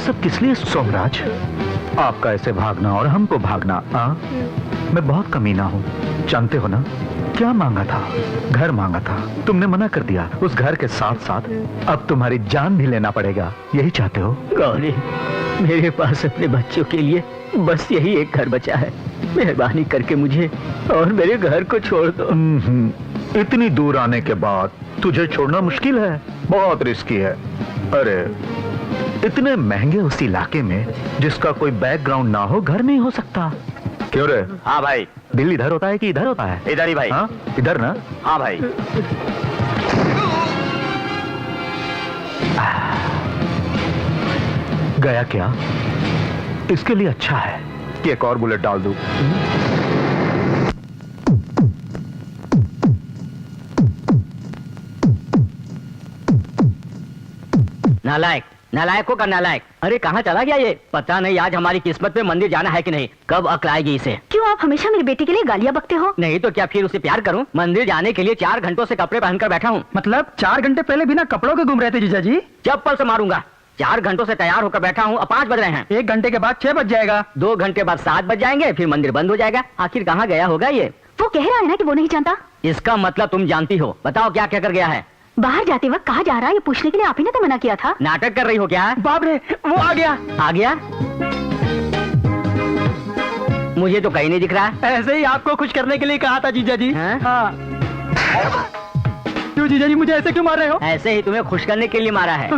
सब किस लिए सोमराज? आपका ऐसे भागना और हमको भागना। मैं बहुत कमीना हूँ, जानते हो ना? क्या मांगा था? घर मांगा था, तुमने मना कर दिया। उस घर के साथ साथ अब तुम्हारी जान भी लेना पड़ेगा, यही चाहते हो? गौरी, मेरे पास अपने बच्चों के लिए बस यही एक घर बचा है। मेहरबानी करके मुझे और मेरे घर को छोड़ दो। इतनी दूर आने के बाद तुझे छोड़ना मुश्किल है, बहुत रिस्की है। अरे इतने महंगे उस इलाके में जिसका कोई बैकग्राउंड ना हो, घर नहीं हो सकता। क्यों रे? हाँ भाई। दिल इधर होता है कि इधर होता है? इधर ही भाई। हाँ इधर ना? हाँ भाई। गया क्या? इसके लिए अच्छा है कि एक और बुलेट डाल दूं। नालायक, नालायकों का नालायक। अरे कहाँ चला गया ये? पता नहीं आज हमारी किस्मत में मंदिर जाना है कि नहीं। कब अक्ल आएगी इसे? क्यों आप हमेशा मेरी बेटी के लिए गालियाँ बकते हो? नहीं तो क्या फिर उसे प्यार करूं? मंदिर जाने के लिए 4 घंटों से कपड़े पहनकर बैठा हूँ। मतलब 4 घंटे पहले बिना कपड़ों के घूम रहे थे जीजा जी? चप्पल से मारूंगा। 4 घंटों से तैयार होकर बैठा हूँ, अब 5 बज रहे हैं। 1 घंटे के बाद 6 बज जाएगा। 2 घंटे बाद 7 बज जाएंगे, फिर मंदिर बंद हो जाएगा। आखिर कहाँ गया होगा ये? वो कह रहा है ना कि वो नहीं जानता। इसका मतलब तुम जानती हो। बताओ क्या क्या कर गया है? बाहर जाते वक्त कहाँ जा रहा है ये पूछने के लिए आप ही ने तो मना किया था। नाटक कर रही हो क्या? बाप रे, वो आ गया। आ गया? मुझे तो कहीं नहीं दिख रहा। ऐसे ही आपको खुश करने के लिए कहा था जीजा जी। हाँ? क्यों जीजा जी मुझे ऐसे क्यों मार रहे हो? ऐसे ही तुम्हें खुश करने के लिए मारा है।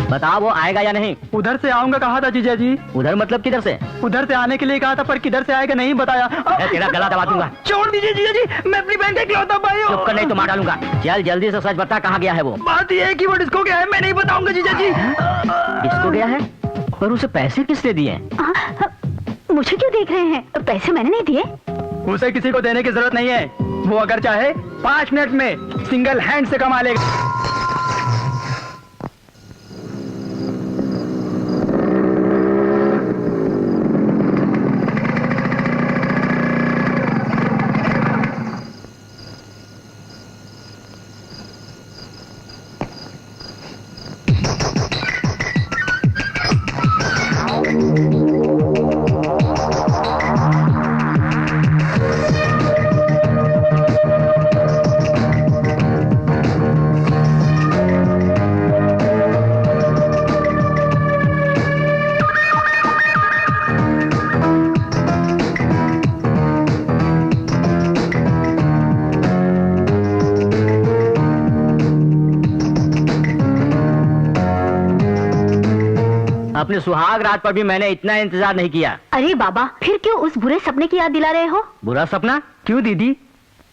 बताओ वो आएगा या नहीं? उधर से आऊंगा कहा था जीजा जी। उधर मतलब किधर से? उधर से आने के लिए कहा था, पर किधर से आएगा नहीं बताया। मैं तेरा गला दबा दूंगा। छोड़ दीजिए जीजा जी, मैं अपनी बहन का इकलौता भाई हूँ। चुप कर, नहीं तो मार डालूंगा। चल जल्दी से सच बता, कहाँ गया है वो? बात ये है कि वो डिस्को गया है, मैं नहीं बताऊंगा जीजा जी। किसको गया है? पर उसे पैसे किसने दिए? मुझे क्यों देख रहे हैं? पैसे मैंने नहीं दिए। उसे किसी को देने की जरूरत नहीं है। वो अगर चाहे 5 मिनट में सिंगल हैंड से कमा लेगा। अपने सुहाग रात पर भी मैंने इतना इंतजार नहीं किया। अरे बाबा, फिर क्यों उस बुरे सपने की याद दिला रहे हो? बुरा सपना? क्यों दीदी?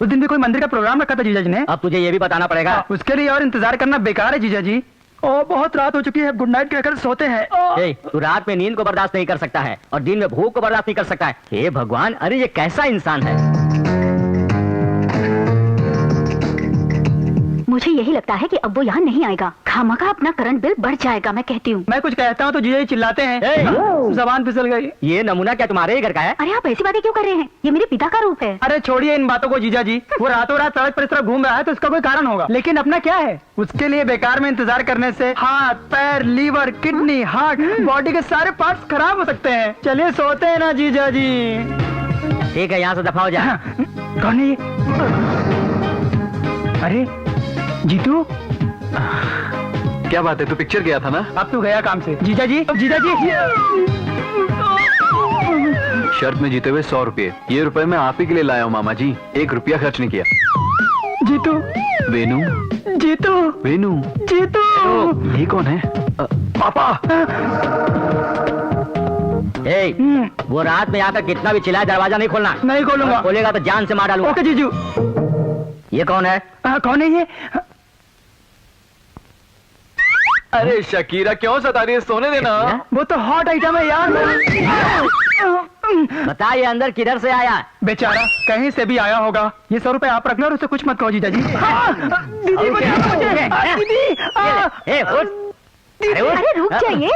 उस दिन भी कोई मंदिर का प्रोग्राम रखा था जीजा जी ने। अब तुझे ये भी बताना पड़ेगा। उसके लिए और इंतजार करना बेकार है जीजा जी। ओ बहुत रात हो चुकी है, गुड नाइट कहकर सोते हैं। तू रात में नींद को बर्दाश्त नहीं कर सकता है और दिन में भूख को बर्दाश्त नहीं कर सकता है। हे भगवान, अरे ये कैसा इंसान है? मुझे यही लगता है कि अब वो यहाँ नहीं आएगा। खामखा अपना करंट बिल बढ़ जाएगा, मैं कहती हूँ। मैं कुछ कहता हूँ तो जीजा जी चिल्लाते हैं। जबान फिसल गई। ये नमूना क्या तुम्हारे ही घर का है? अरे आप ऐसी बातें क्यों कर रहे हैं? ये मेरे पिता का रूप है। अरे छोड़िए इन बातों को जीजा जी। वो रातों रात सड़क पर इस तरह घूम रहा है तो इसका कोई कारण होगा। लेकिन अपना क्या है? उसके लिए बेकार में इंतजार करने से हाथ, पैर, लीवर, किडनी, हार्ट, बॉडी के सारे पार्ट्स खराब हो सकते हैं। चलिए सोते हैं ना जीजा जी। ठीक है, यहाँ से दफा हो जा। कौन है ये? अरे जीतू, क्या बात है? तू पिक्चर गया था ना? अब तू गया काम से। जीजा जी, जीजा जी। शर्त में जीते हुए 100 रुपये। ये रुपए मैं आप ही के लिए लाया हूँ मामा जी, 1 रुपया खर्च नहीं किया। जीतू, वेनू, जीतू, वेनू, जीतू। ये कौन है? पापा। वो रात में आकर कितना भी चिल्लाए, दरवाजा नहीं खोलना। नहीं खोलूंगा। खोलेगा तो जान से मार डालूंगा। ओके जीजू। ये कौन है? कौन है ये? अरे शकीरा, क्यों सता रही है? सोने देना। वो तो हॉट आइटम है यार। बता ये अंदर किधर से आया? बेचारा कहीं से भी आया होगा। ये 100 रुपए आप रख लो और उसे कुछ मत कहो जीजा जी। दीदी अरे रुक जाइए,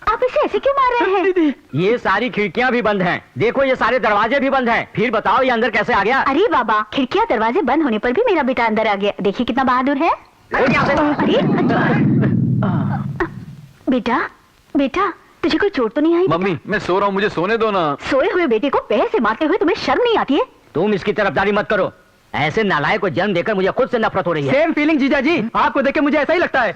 आप इसे ऐसे क्यों मार रहे हैं? ये सारी खिड़कियां भी बंद हैं। देखो ये सारे दरवाजे भी बंद हैं। फिर बताओ ये अंदर कैसे आ गया? अरे बाबा, खिड़कियां दरवाजे बंद होने पर भी मेरा बेटा अंदर आ गया। देखिए कितना बहादुर है। अरे बेटा, बेटा तुझे कोई चोट तो नहीं आई? मम्मी मैं सो रहा हूँ, मुझे सोने दो ना। सोए हुए बेटे को पैर से मारते हुए तुम्हें शर्म नहीं आती है? तुम इसकी तरफदारी मत करो। ऐसे नालायक को जन्म देकर मुझे खुद से नफरत हो रही है। सेम फीलिंग जीजा जी, आपको देख के मुझे ऐसा ही लगता है।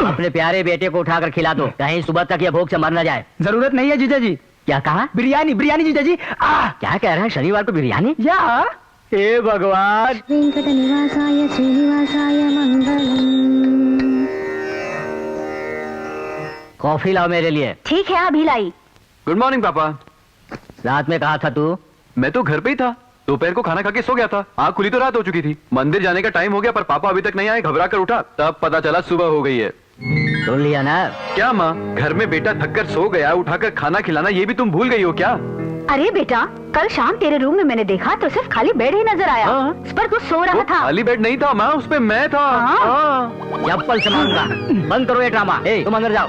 अपने प्यारे बेटे को उठाकर खिला दो, कहीं सुबह तक ये भूख से मर न जाए। जरूरत नहीं है जीजा जी। क्या कहा? बिरयानी बिरयानी जीजा जी। क्या कह रहे हैं? शनिवार को बिरयानी? या हे भगवान। वेंकटनिवासाय श्रीनिवासाय मंगलम। कॉफी लाओ मेरे लिए। ठीक है, अभी लाई। गुड मॉर्निंग पापा। रात में कहा था तू? मैं तो घर पे ही था, दोपहर को खाना खा के सो गया था। आँख खुली तो रात हो चुकी थी। मंदिर जाने का टाइम हो गया पर पापा अभी तक नहीं आए। घबरा कर उठा, तब पता चला सुबह हो गई है। सुन लिया ना? क्या माँ, घर में बेटा थककर सो गया, उठाकर खाना खिलाना ये भी तुम भूल गई हो क्या? अरे बेटा, कल शाम तेरे रूम में मैंने देखा तो सिर्फ खाली बेड ही नजर आया। हाँ। उस पर तू सो रहा वो था। खाली बेड नहीं था माँ, उस पे मैं था। हाँ। चप्पल से मारूंगा। बंद करो ये ड्रामा। तुम अंदर जाओ।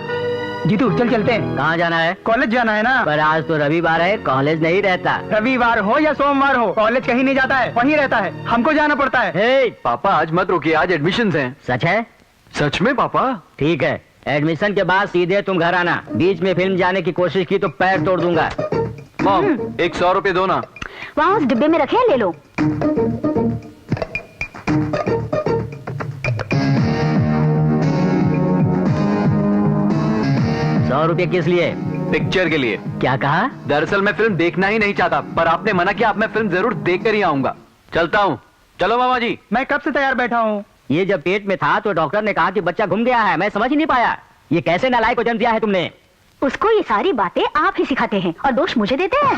जीतू चल चलते हैं। कहाँ जाना है? कॉलेज जाना है ना। पर आज तो रविवार है, कॉलेज नहीं रहता। रविवार हो या सोमवार हो, कॉलेज कहीं नहीं जाता है, वहीं रहता है। हमको जाना पड़ता है। हे, पापा आज मत रुकिए, आज एडमिशन्स हैं। सच है? सच में पापा? ठीक है, एडमिशन के बाद सीधे तुम घर आना। बीच में फिल्म जाने की कोशिश की तो पैर तोड़ दूंगा। मॉम 100 रुपए दो ना। वहाँ उस डिब्बे में रखे हैं, ले लो। 100 रुपये किस लिए? पिक्चर के लिए। क्या कहा? दरअसल मैं फिल्म देखना ही नहीं चाहता, पर आपने मना किया, अब मैं फिल्म जरूर देख कर ही आऊंगा। चलता हूँ। चलो मामा जी। मैं कब से तैयार बैठा हूँ। ये जब पेट में था तो डॉक्टर ने कहा कि बच्चा घूम गया है। मैं समझ ही नहीं पाया। ये कैसे नालायक को जन्म दिया है तुमने? उसको ये सारी बातें आप ही सिखाते हैं और दोष मुझे देते हैं।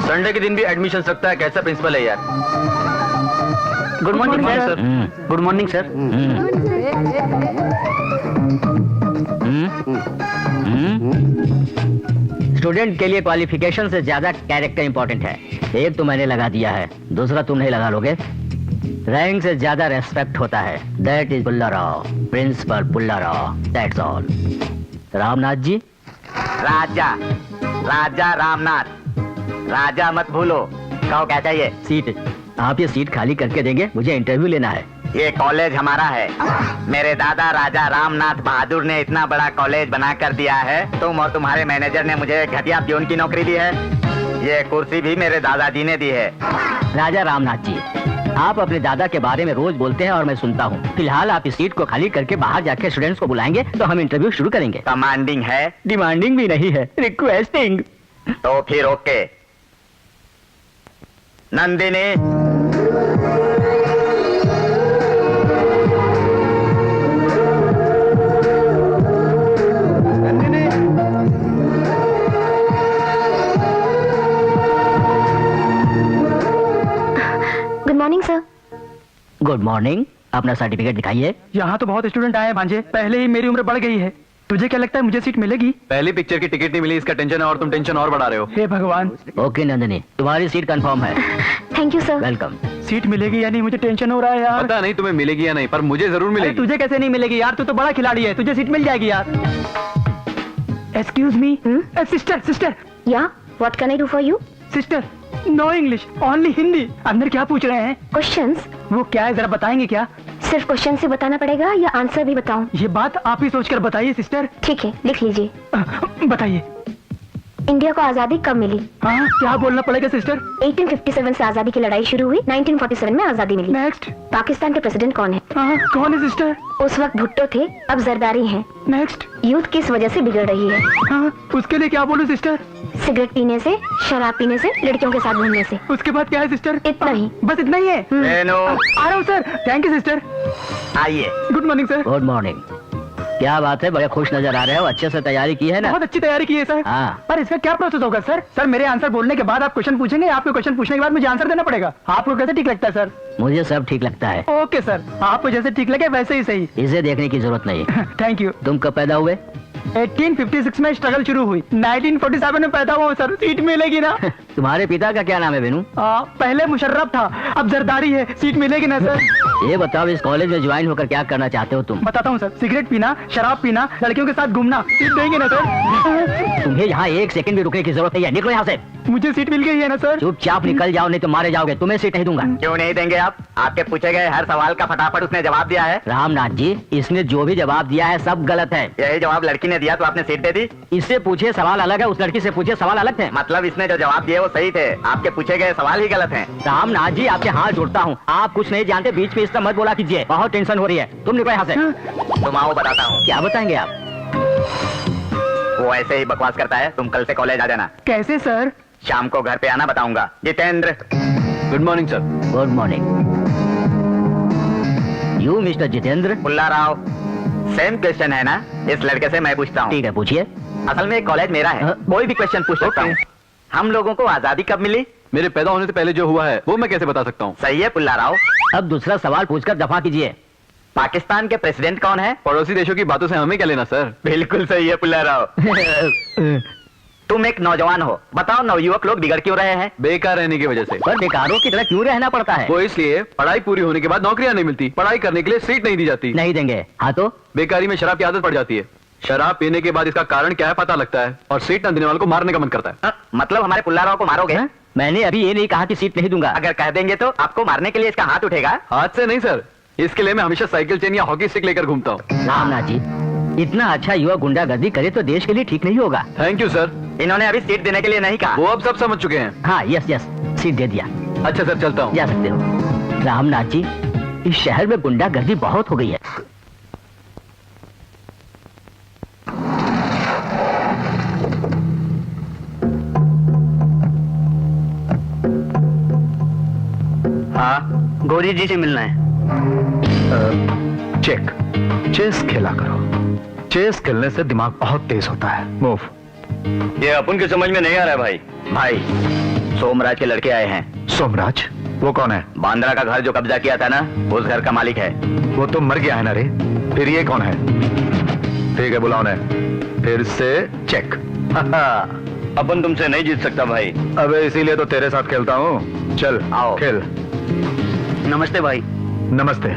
संडे के दिन भी एडमिशन सकता है, कैसा प्रिंसिपल है यार। Good morning sir. Good morning sir. Student के लिए क्वालिफिकेशन से ज्यादा कैरेक्टर इंपॉर्टेंट है। एक तो मैंने लगा दिया है, दूसरा तुम नहीं लगा लोगे। रैंक से ज्यादा रेस्पेक्ट होता है। That is Pullarao, principal Pullarao, that's all. Ramnath ji. Raja Raja Ramnath, Raja मत भूलो। कहो क्या चाहिए? सीट। आप ये सीट खाली करके देंगे, मुझे इंटरव्यू लेना है। ये कॉलेज हमारा है। मेरे दादा राजा रामनाथ बहादुर ने इतना बड़ा कॉलेज बना कर दिया है। तुम और तुम्हारे मैनेजर ने मुझे घटिया प्यून की नौकरी दी है। ये कुर्सी भी मेरे दादाजी ने दी है। राजा रामनाथ जी, आप अपने दादा के बारे में रोज बोलते हैं और मैं सुनता हूँ। फिलहाल आप इस सीट को खाली करके बाहर जाके स्टूडेंट्स को बुलाएंगे तो हम इंटरव्यू शुरू करेंगे। कमांडिंग है? डिमांडिंग भी नहीं है, रिक्वेस्टिंग। तो फिर okay. Nandini. Good morning sir. Good morning. अपना सर्टिफिकेट दिखाइए। यहाँ तो बहुत स्टूडेंट आए हैं भांजे, पहले ही मेरी उम्र बढ़ गई है। तुझे क्या लगता है मुझे सीट मिलेगी? पहली पिक्चर की टिकट नहीं मिली, इसका टेंशन है और तुम टेंशन और बढ़ा रहे हो। हे भगवान। ओके नंदिनी, तुम्हारी सीट कंफर्म है। Thank you sir. Welcome. Seat मिलेगी या नहीं, मुझे टेंशन हो रहा है यार। पता नहीं तुम्हें मिलेगी या नहीं, पर मुझे जरूर अरे मिलेगी। तुझे कैसे नहीं मिलेगी यार, तू तो बड़ा खिलाड़ी है, तुझे सीट मिल जाएगी यार। Excuse me. Sister sister. या what can I do for you? Sister, no English, only Hindi. अंदर क्या पूछ रहे हैं? क्वेश्चंस। वो क्या है, जरा बताएंगे क्या? सिर्फ क्वेश्चन से बताना पड़ेगा या आंसर भी बताऊं? ये बात आप ही सोचकर बताइए सिस्टर। ठीक है, लिख लीजिए। बताइए। इंडिया को आजादी कब मिली? हाँ, क्या बोलना पड़ेगा सिस्टर? 1857 से आजादी की लड़ाई शुरू हुई, 1947 में आजादी मिली। नेक्स्ट। पाकिस्तान के प्रेसिडेंट कौन है? हाँ, कौन है सिस्टर? उस वक्त भुट्टो थे, अब जरदारी हैं। नेक्स्ट। यूथ किस वजह से बिगड़ रही है? हाँ, उसके लिए क्या बोलूं सिस्टर? सिगरेट पीने से, शराब पीने से, लड़कियों के साथ घूमने से। उसके बाद क्या है सिस्टर? इतना ही। बस इतना ही है? हेलो। आ रहा हूँ सर। Thank you sister. आइए। Good morning sir. Good morning. क्या बात है, बड़े खुश नजर आ रहे हो। अच्छे से तैयारी की है ना? बहुत अच्छी तैयारी की है सर। हाँ। पर इसका क्या प्रोसेस होगा सर? सर मेरे आंसर बोलने के बाद आप क्वेश्चन पूछेंगे, आपके क्वेश्चन पूछने के बाद मुझे आंसर देना पड़ेगा। आपको कैसे ठीक लगता है सर? मुझे सब ठीक लगता है। ओके सर, आपको जैसे ठीक लगे वैसे ही सही। इसे देखने की जरूरत नहीं। Thank you. तुम कब पैदा हुए? 1856 में स्ट्रगल शुरू हुई, 1947 में पैदा हुआ हूँ सर। सीट मिलेगी ना? तुम्हारे पिता का क्या नाम है बेनू? पहले मुशर्रफ था, अब जरदारी है, सीट मिलेगी ना सर? ये बताओ, इस कॉलेज में ज्वाइन होकर क्या करना चाहते हो तुम? बताता हूँ सर, सिगरेट पीना, शराब पीना, लड़कियों के साथ घूमना। सीट देंगे ना सर? तुम्हें यहाँ एक सेकंड भी रुकने की जरूरत नहीं है, निकलो यहाँ से। मुझे सीट मिल गई है ना सर? चुपचाप निकल जाओ, नहीं तो मारे जाओगे। तुम्हें सीट नहीं दूंगा। क्यों नहीं देंगे आप? आपके पूछे गए हर सवाल का फटाफट उसने जवाब दिया है। रामनाथ जी, इसने जो भी जवाब दिया है सब गलत है। यही जवाब लड़की ने दिया तो आपने सीट दे दी? इससे पूछे सवाल अलग है, उस लड़की से पूछे सवाल अलग थे। मतलब इसने जो जवाब दिए वो सही थे, आपके पूछे गए सवाल ही गलत हैं। रामनाथ जी, आपके हाथ जोड़ता हूँ, आप कुछ नहीं जानते, बीच में इस तरह मत बोला कीजिए, बहुत टेंशन हो रही है। तुम निकलो यहाँ से। तुम आओ बताता हूँ। क्या बताएंगे आप? वो ऐसे ही बकवास करता है, तुम कल से कॉलेज आ जाना। कैसे सर? शाम को घर पे आना, बताऊंगा। Jitendra. Good morning sir. Good morning. You mister Jitendra? Pulla Rao, same question है ना? इस लड़के से मैं पूछता हूँ। ठीक है, पूछिए। असल में कॉलेज मेरा है, हाँ। कोई भी क्वेश्चन पूछ सकता हूँ। हम लोगों को आजादी कब मिली? मेरे पैदा होने से पहले जो हुआ है वो मैं कैसे बता सकता हूँ? सही है पुल्ला राव। अब दूसरा सवाल पूछकर दफा कीजिए। पाकिस्तान के प्रेसिडेंट कौन है? पड़ोसी देशों की बातों से हमें क्या लेना सर? बिल्कुल सही है पुल्ला राव। तुम एक नौजवान हो, बताओ नवयुवक लोग बिगड़ क्यों रहे हैं? बेकार रहने की वजह से। पर बेकारों की तरह क्यों रहना पड़ता है? वो इसलिए पढ़ाई पूरी होने के बाद नौकरियां नहीं मिलती, पढ़ाई करने के लिए सीट नहीं दी जाती, नहीं देंगे। हाँ तो? बेकारी में शराब की आदत पड़ जाती है, शराब पीने के बाद इसका कारण क्या है पता लगता है, और सीट न देने वालों को मारने का मन करता है। मतलब हमारे पुल्ला राव को मारोगे? हाँ? मैंने अभी ये नहीं कहा कि सीट नहीं दूंगा। अगर कह देंगे तो आपको मारने के लिए इसका हाथ उठेगा? हाथ से नहीं सर, इसके लिए मैं हमेशा साइकिल चेन या हॉकी स्टिक लेकर घूमता हूँ। रामनाथ जी, इतना अच्छा युवा गुंडागर्दी करे तो देश के लिए ठीक नहीं होगा। Thank you sir. इन्होंने अभी सीट देने के लिए नहीं कहा। वो अब सब समझ चुके हैं। हाँ, यस यस, सीट दे दिया। अच्छा सर, चलता हूँ। जा सकते हो। रामनाथ जी, इस शहर में गुंडागर्दी बहुत हो गई है। हाँ, गौरी जी से मिलना है। चेक। चेस खेला करो, चेस खेलने से दिमाग बहुत तेज होता है। मूव। ये अपन के समझ में नहीं आ रहा है भाई। भाई, सोमराज के लड़के आए हैं। सोमराज? वो कौन है? बांद्रा का घर जो कब्जा किया था ना, उस घर का मालिक है। वो तो मर गया है ना रे। फिर ये कौन है? ठीक है, बुलाओ ने। फिर से चेक। अपन तुमसे नहीं जीत सकता भाई। अबे इसीलिए तो तेरे साथ खेलता हूँ। चल आओ। खेल। नमस्ते भाई। नमस्ते।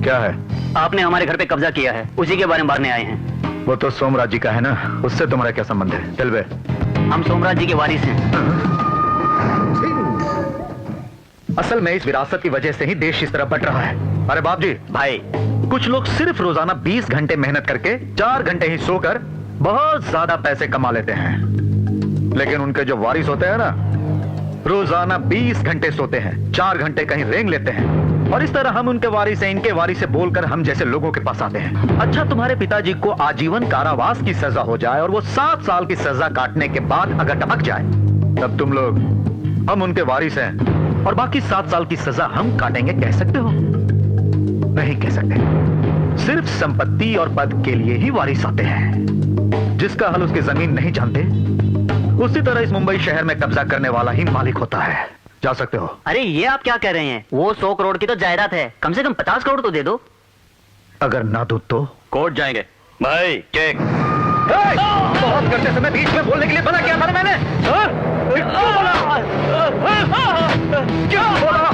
क्या है? आपने हमारे घर पे कब्जा किया है, उसी के बारे में बांटने आए हैं। वो तो सोमराज जी का है ना, उससे तुम्हारा क्या संबंध है? चल बे। हम सोमराज जी के वारिस हैं। असल में इस विरासत की वजह से ही देश इस तरह बट रहा है। अरे बाप जी। भाई, कुछ लोग सिर्फ रोजाना 20 घंटे मेहनत करके 4 घंटे ही सोकर बहुत ज्यादा पैसे कमा लेते हैं, लेकिन उनके जो वारिस होते हैं ना, रोजाना 20 घंटे सोते हैं, 4 घंटे कहीं रेंग लेते हैं, और इस तरह हम उनके वारिस हैं, इनके वारिस से बोलकर हम जैसे लोगों के पास आते हैं। अच्छा, तुम्हारे पिताजी को आजीवन कारावास की सजा हो जाए और वो 7 साल की सजा काटने के बाद अगर टपक जाए, तब तुम लोग, हम उनके वारिस हैं और बाकी 7 साल की सजा हम काटेंगे, कह सकते हो? नहीं कह सकते। सिर्फ संपत्ति और पद के लिए ही वारिस आते हैं। जिसका हल उसकी जमीन नहीं जानते, उसी तरह इस मुंबई शहर में कब्जा करने वाला ही मालिक होता है। जा सकते हो। अरे ये आप क्या कह रहे हैं? वो 100 करोड़ की तो जायदाद है, कम से कम 50 करोड़ तो दे दो। अगर ना दो तो कोर्ट जाएंगे। भाई चेक। बहुत करते समय बीच में बोलने के लिए मना किया था ना मैंने। क्यों बोला?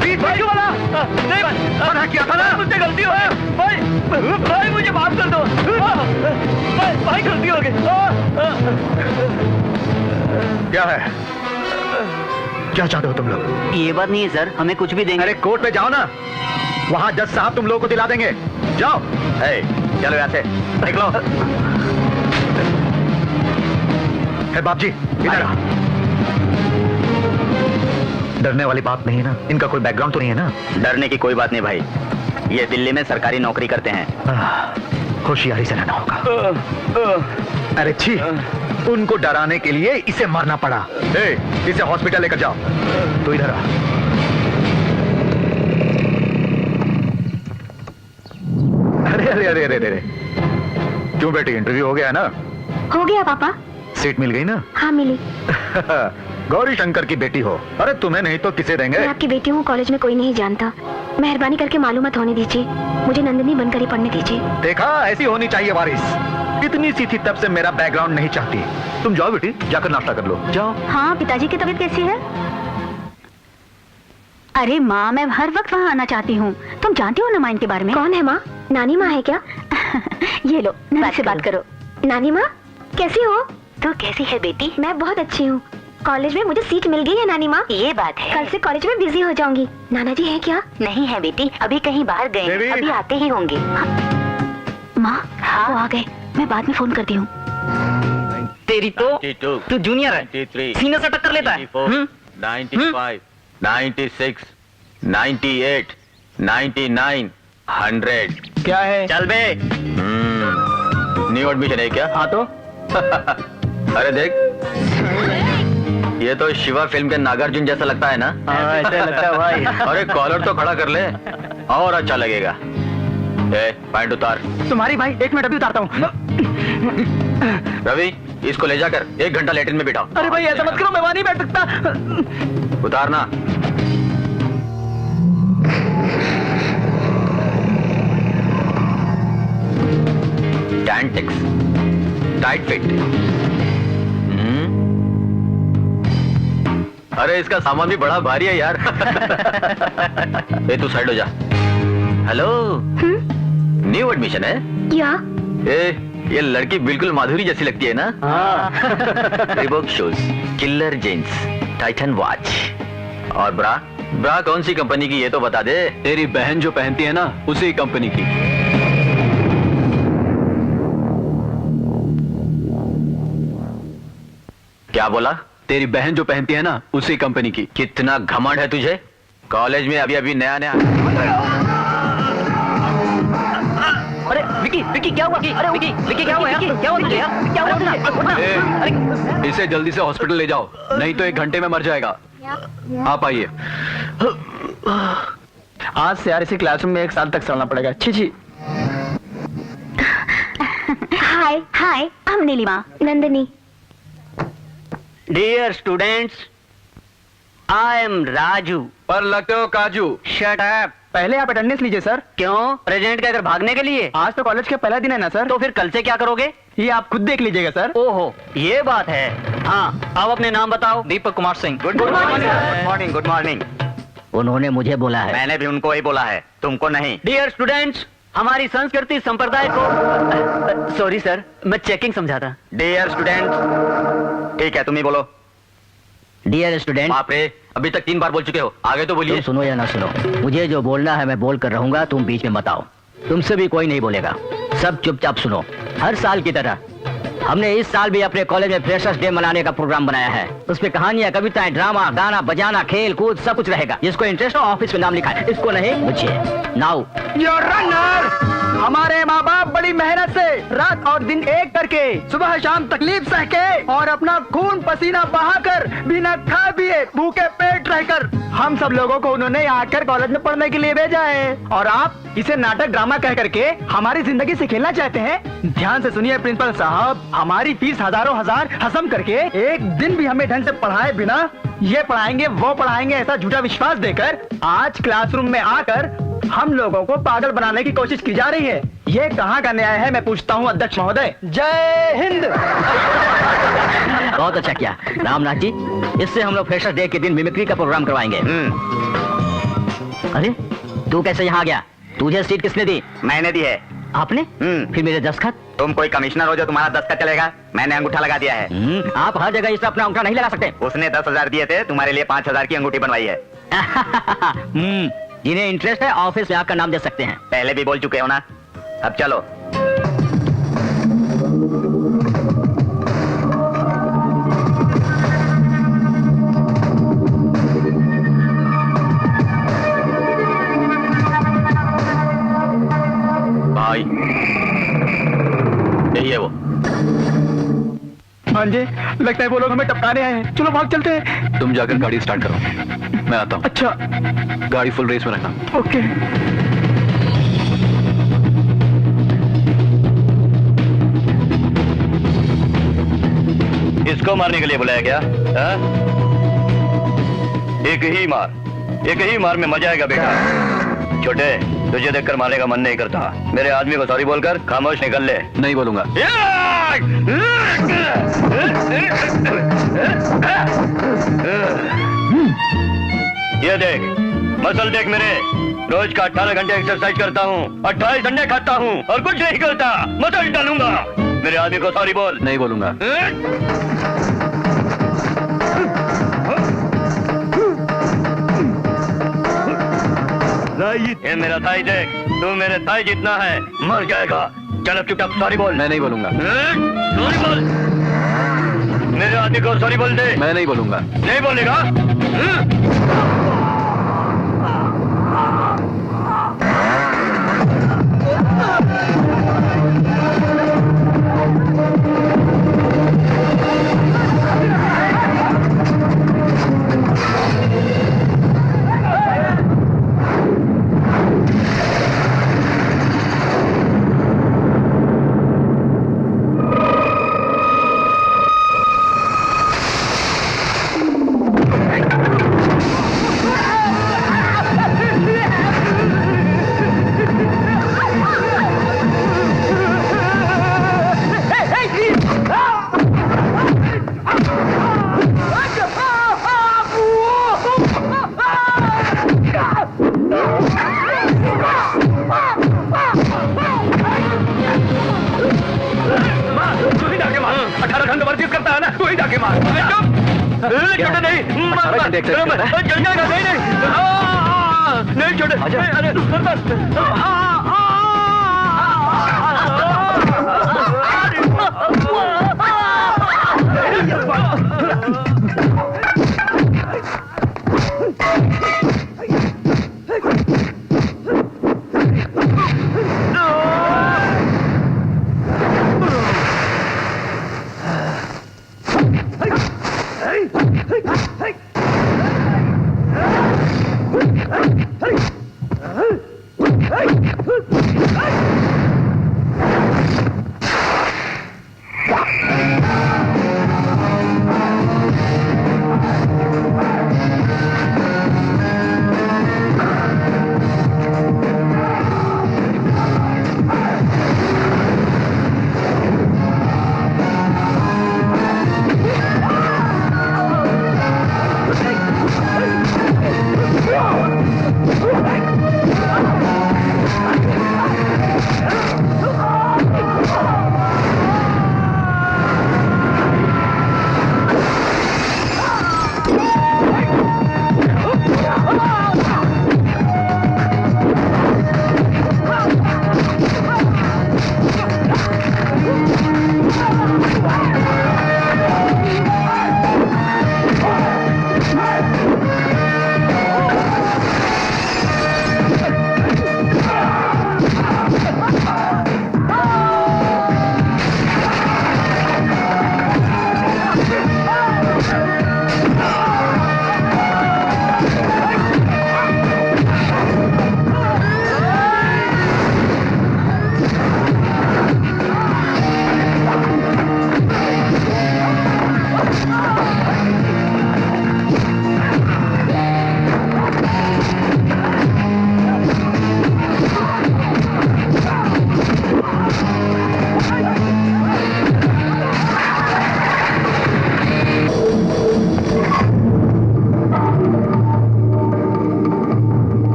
बीच में क्यों बोला? नहीं, मना किया था ना। मुझसे गलती हो गई भाई। भाई मुझे माफ कर दो। भाई गलती हो गई। क्या है? क्या चाहते हो तुम लोग? ये बात नहीं है सर, हमें कुछ भी देंगे। अरे कोर्ट में जाओ ना, वहां जज साहब तुम लोगों को दिला देंगे। जाओ। चलो यहाँ से निकलो। है बाप जी, इधर आ। डरने वाली बात नहीं है ना? इनका कोई बैकग्राउंड तो नहीं है ना? डरने की कोई बात नहीं भाई, ये दिल्ली में सरकारी नौकरी करते हैं। होशियारी से रहना होगा। अरे छी, उनको डराने के लिए इसे मारना पड़ा। इसे हॉस्पिटल लेकर जाओ। तो इधर आ। अरे अरे अरे अरे अरे, क्यों बेटी, इंटरव्यू हो गया है ना? हो गया पापा। सीट मिल गई ना? हाँ मिली। गौरी शंकर की बेटी हो। अरे तुम्हें नहीं तो किसे देंगे? मैं आपकी बेटी हूँ, कॉलेज में कोई नहीं जानता। मेहरबानी करके मालूमात होने दीजिए, मुझे नंदिनी बनकर ही पढ़ने दीजिए। देखा, ऐसी होनी चाहिए वारिस। इतनी सी थी तब से मेरा बैकग्राउंड नहीं चाहती। तुम जाओ बेटी, जाकर नाश्ता कर लो, जाओ। हाँ, पिताजी की तबीयत कैसी है? अरे माँ, मैं हर वक्त वहाँ आना चाहती हूँ। तुम जानती हो ना माँ इनके बारे में? कौन है माँ? नानी माँ है क्या? ये लो, नानी से बात करो। नानी माँ, कैसी हो? तू कैसी है बेटी? मैं बहुत अच्छी हूँ। कॉलेज में मुझे सीट मिल गई है नानी माँ। ये बात है। कल से कॉलेज में बिजी हो जाऊंगी। नाना जी है क्या? नहीं है बेटी, अभी कहीं बाहर गए हैं, अभी आते ही होंगे। माँ, वो आ गए, मैं बाद में फोन करती हूँ। तेरी तो तू जूनियर है, सीनियर से टक्कर लेता है। 95, 96, 98, 99, 100। क्या है? चल बे। न्यू एडमिशन है क्या? हाँ तो अरे देख, ये तो शिवा फिल्म के नागार्जुन जैसा लगता है ना? हाँ, ऐसा लगता है भाई। अरे कॉलर तो खड़ा कर ले और अच्छा लगेगा। ए, पैंट उतार। तुम्हारी भाई, 1 मिनट अभी उतारता हूँ। रवि, इसको ले जाकर 1 घंटा लेटिन में बिठाओ। अरे भाई ऐसा मत करो, मैं वहाँ नहीं बैठ सकता। उतारना। टैंटिक्स, टाइट फिट। अरे इसका सामान भी बड़ा भारी है यार। ए तू साइड हो जा। हेलो, न्यू एडमिशन है? या ए, ये लड़की बिल्कुल माधुरी जैसी लगती है ना? Reebok shoes, killer jeans, Titan watch और ब्रा। ब्रा कौन सी कंपनी की ये तो बता दे। तेरी बहन जो पहनती है ना, उसी कंपनी की। क्या बोला? तेरी बहन जो पहनती है ना, उसी कंपनी की। कितना घमंड है तुझे? कॉलेज में अभी अभी नया नया। अरे विकी, विकी क्या हुआ? अरे विकी, विकी क्या हुआ यार? क्या हुआ तुझे यार? क्या हुआ तुझे? ए, अरे इसे जल्दी से हॉस्पिटल ले जाओ, नहीं तो 1 घंटे में मर जाएगा। आप आइए। आज से यार इसी क्लासरूम में 1 साल तक चलना पड़ेगा। छी छी। हाय। हाय, हम Nilima. Nandini. Dear students, I am Raju. पर लगते हो काजू। Shut up. पहले आप अटेंडेंस लीजिए सर। क्यों? प्रेजेंट का घर भागने के लिए? आज तो कॉलेज का पहला दिन है ना सर? तो फिर कल से क्या करोगे? ये आप खुद देख लीजिएगा सर। ओहो, ये बात है। हाँ, अब अपने नाम बताओ। Deepak Kumar Singh. Good morning, good morning, good morning. उन्होंने मुझे बोला है। मैंने भी उनको ही बोला है, तुमको नहीं। डियर स्टूडेंट्स, हमारी संस्कृति संप्रदाय को सॉरी सर, मैं चेकिंग समझा था। Dear student. ठीक है, तुम ही बोलो। Dear student. बाप रे, अभी तक 3 बार बोल चुके हो, आगे तो बोलिए। तुम सुनो या ना सुनो, मुझे जो बोलना है मैं बोल कर रहूंगा, तुम बीच में बताओ। तुमसे भी कोई नहीं बोलेगा, सब चुपचाप सुनो। हर साल की तरह हमने इस साल भी अपने कॉलेज में फ्रेशर्स डे मनाने का प्रोग्राम बनाया है। उसमें कहानियां, कविताएं, ड्रामा, गाना, बजाना, खेल कूद सब कुछ रहेगा। जिसको इंटरेस्ट हो ऑफिस में नाम लिखा है, इसको नहीं मुझे। नाउ योर रनर, हमारे माँ बाप बड़ी मेहनत से रात और दिन एक करके, सुबह शाम तकलीफ सह के और अपना खून पसीना बहाकर, बिना खा पिए भूखे पेट रहकर हम सब लोगों को उन्होंने यहाँ आकर कॉलेज में पढ़ने के लिए भेजा है। और आप इसे नाटक ड्रामा कह करके हमारी जिंदगी से खेलना चाहते हैं? ध्यान से सुनिए प्रिंसिपल साहब, हमारी फीस हजारों हजार हजम करके एक दिन भी हमें ढंग से पढ़ाए बिना ये पढ़ाएंगे वो पढ़ाएंगे ऐसा झूठा विश्वास देकर आज क्लासरूम में आकर हम लोगों को पागल बनाने की कोशिश की जा रही है। ये कहाँ का न्याय है, मैं पूछता हूँ अध्यक्ष महोदय। जय हिंद। बहुत अच्छा किया रामनाथ जी, इससे हम लोग फ्रेशर्स डे के दिन मिमिक्री का प्रोग्राम करवाएंगे। अरे तू कैसे यहाँ गया? तुझे सीट किसने दी? मैंने दी है। आपने? फिर मेरे दस्तखत? तुम कोई कमिश्नर हो जो तुम्हारा दस्तखत चलेगा? मैंने अंगूठा लगा दिया है। आप हर जगह इस अपना अंगूठा नहीं लगा सकते। उसने 10,000 दिए थे, तुम्हारे लिए 5,000 की अंगूठी बनवाई है। जिन्हें इंटरेस्ट है ऑफिस में आकर नाम दे सकते हैं। पहले भी बोल चुके हो ना, अब चलो। भाई यही है वो। हाँ जी, लगता है वो लोग हमें टपकाने आए हैं। चलो भाग चलते हैं। तुम जाकर गाड़ी स्टार्ट करो, मैं आता हूँ। अच्छा, गाड़ी फुल रेस में रखना। ओके। इसको मारने के लिए बुलाया क्या? एक ही मार में मजा आएगा बेटा। छोटे, तुझे देखकर मारने का मन नहीं करता। मेरे आदमी को सॉरी बोलकर खामोश निकल ले। नहीं बोलूंगा। ये देख, मसल देख मेरे, रोज का 18 घंटे एक्सरसाइज करता हूँ, 28 अंडे खाता हूँ और कुछ नहीं करता। मसल डालूंगा। मेरे आदमी को सॉरी बोल। नहीं बोलूंगा। ये मेरा थाई देख, तू मेरे थाई जितना है, मर जाएगा। चल अब चुपचाप सॉरी बोल। मैं नहीं बोलूंगा। सॉरी बोल। मेरे आदमी को सॉरी बोल दे। मैं नहीं बोलूंगा। नहीं बोलेगा?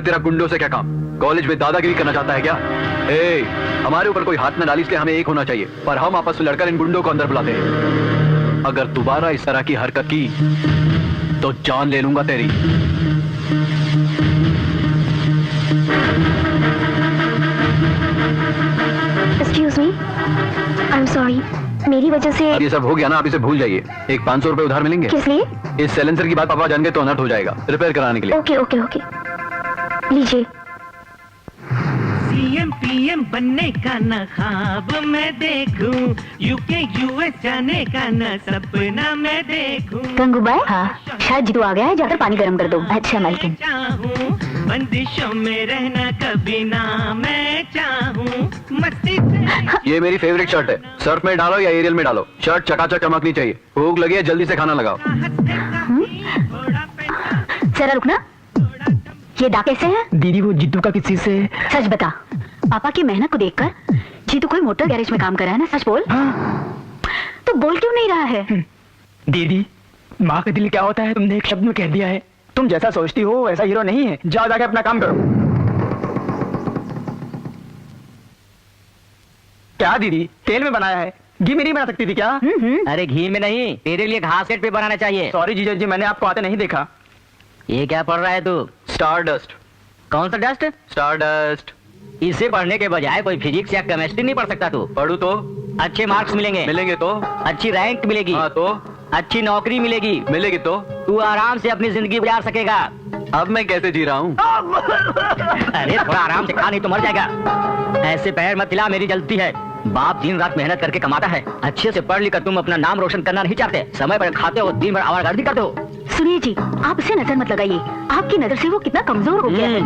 तेरा गुंडों से क्या काम? कॉलेज में दादागिरी करना चाहता है क्या? हमारे ऊपर कोई हाथ न डाली, इसलिए हमें एक होना चाहिए, पर हम आपस में लड़कर इन गुंडों को अंदर बुलाते हैं। अगर दोबारा इस तरह की हरकत की तो जान ले लूंगा तेरी। Excuse me, I am sorry, मेरी वजह से अब ये सब हो गया ना, आप इसे भूल जाइए। एक 500 रुपए उधार मिलेंगे। किस लिए? इस साइलेंसर की बात पापा जान गए तो अनर्थ हो जाएगा, रिपेयर कराने के लिए। ओके ओके ओके, लीजिए। सीएम पीएम बनने का न ख्वाब मैं देखूं, यूके यूएस जाने का न सपना मैं देखूं। गंगूबाई, हाँ शायद जीतू आ गया है, जाकर पानी गर्म कर दो। अच्छा मालकिन। चाहूं बंदिशों में रहना कभी ना मैं चाहूं, मस्ती से। ये मेरी फेवरेट शर्ट है, सर्फ में डालो या एरियल में डालो, शर्ट चकाचक चमकनी चाहिए। भूख लगी है, जल्दी से खाना लगाओ। जरा रुकना, ये दाग कैसे है? दीदी वो जीतू का किसी से। सच बता, पापा की मेहनत को देखकर जीतू कोई मोटर गैरेज में काम कर रहा है ना? सच बोल। हाँ। तो बोल क्यों नहीं रहा है? दीदी माँ का दिल क्या होता है तुमने एक शब्द में कह दिया है। तुम जैसा सोचती हो वैसा हीरो नहीं है। जाओ जाके अपना काम करो। क्या दीदी, तेल में बनाया है, घी में नहीं बना सकती थी क्या? अरे घी में नहीं, तेरे लिए घास सेट पे बनाना चाहिए। सॉरी जीजा जी, मैंने आपको आते नहीं देखा। ये क्या पढ़ रहा है तू? Star dust. कौन सा डस्ट? Star dust. इसे पढ़ने के बजाय कोई फिजिक्स या केमिस्ट्री नहीं पढ़ सकता तू? पढ़ू तो अच्छे मार्क्स मिलेंगे। मिलेंगे तो अच्छी रैंक मिलेगी। हाँ तो अच्छी नौकरी मिलेगी। मिलेगी तो तू आराम से अपनी जिंदगी गुजार सकेगा। अब मैं कैसे जी रहा हूँ? अरे थोड़ा आराम से खा, नहीं तो मर जाएगा। ऐसे पैर मत हिला, मेरी जलती है। बाप दिन रात मेहनत करके कमाता है। अच्छे से पढ़ लिख कर तुम अपना नाम रोशन करना नहीं चाहते, समय पर खाते हो, दिन भर आवारगर्दी करते हो। सुनिए जी, आप इसे नजर मत लगाइए। आपकी नजर से वो कितना कमजोर हो गया है।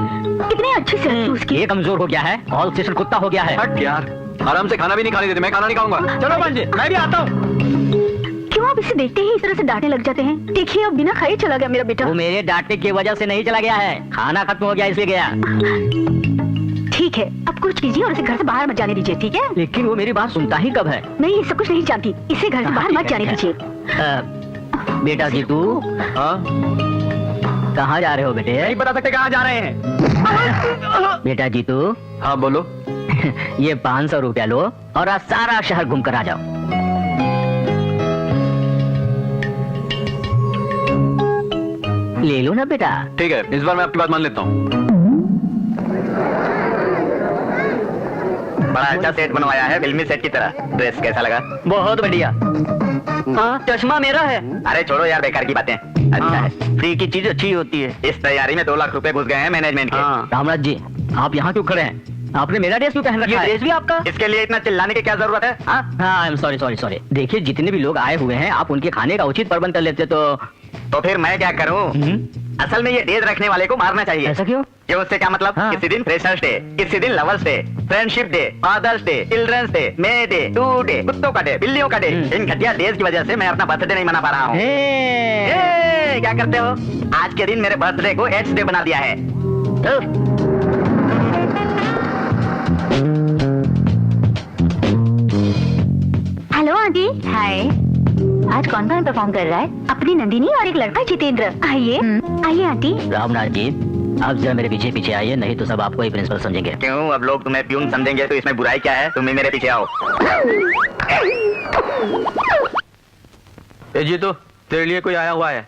कितने अच्छे से रखी उसकी। ये कमजोर हो गया है, ऑल स्टेशन कुत्ता हो गया है। हट यार, आराम से खाना भी नहीं खाने देते। मैं खाना नहीं खाऊंगा। चलो भांजे, मैं भी आता हूँ। क्यों आप इसे देखते ही इस तरह से डांटने लग जाते हैं? देखिए अब बिना खाए चला गया मेरा बेटा। वो मेरे डांटने की वजह से नहीं चला गया है, खाना खत्म हो गया इसलिए गया। ठीक है, अब कुछ कीजिए और इसे घर से बाहर मत जाने दीजिए, ठीक है? लेकिन वो मेरी बात सुनता ही कब है? मैं ये सब कुछ नहीं जानती, इसे घर से बाहर मत जाने दीजिए। बेटा जी तू कहाँ जा रहे हो बेटे? नहीं बता सकते कहाँ जा रहे हैं। बेटा जी तू हाँ बोलो। ये 500 रुपया लो और आज सारा शहर घूम कर आ जाओ। ले लो ना बेटा। ठीक है, इस बार मैं आपकी बात मान लेता हूँ। बड़ा अच्छा सेट बनवाया है, फिल्मी सेट की तरह। ड्रेस कैसा लगा? बहुत बढ़िया। हाँ, चश्मा मेरा है। अरे छोड़ो यार बेकार की बातें। अच्छा है, फ्री की चीज अच्छी होती है। इस तैयारी में 2 लाख रुपए घुस गए हैं मैनेजमेंट के। रामराज जी, आप यहाँ क्यों खड़े हैं? आपने मेरा ड्रेस क्यों पहन रखा है? ड्रेस भी आपका? इसके लिए इतना चिल्लाने की क्या जरूरत है? हाँ, आई एम सॉरी सॉरी सॉरी। देखिए जितने भी लोग आए हुए हैं, आप उनके खाने का उचित प्रबंध कर लेते तो फिर मैं क्या करूं? असल में ये डेज रखने वाले को मारना चाहिए। ऐसा क्यों? ये उससे क्या मतलब? हाँ। किसी दिन फ्रेशर्स डे, किसी दिन lovers day, friendship day, father's day, children's day, May day, today, कुत्तों का डे, बिल्लियों का डे। इन घटिया डेज की वजह से मैं अपना बर्थडे नहीं मना पा रहा हूँ। क्या करते हो? आज के दिन मेरे बर्थडे को एड्स डे बना दिया है। Hello aunty. हाय। आज कौन कौन परफॉर्म कर रहा है? अपनी नंदिनी और एक लड़का जितेंद्र। आइए आइए आंटी। रामनाथ जी, आप जरा मेरे पीछे पीछे आइए, नहीं तो सब आपको ही प्रिंसिपल समझेंगे। क्यों? अब लोग तुम्हें प्यून समझेंगे तो इसमें बुराई क्या है? तुम ही मेरे पीछे आओ। जी तो तेरे लिए कोई आया हुआ है।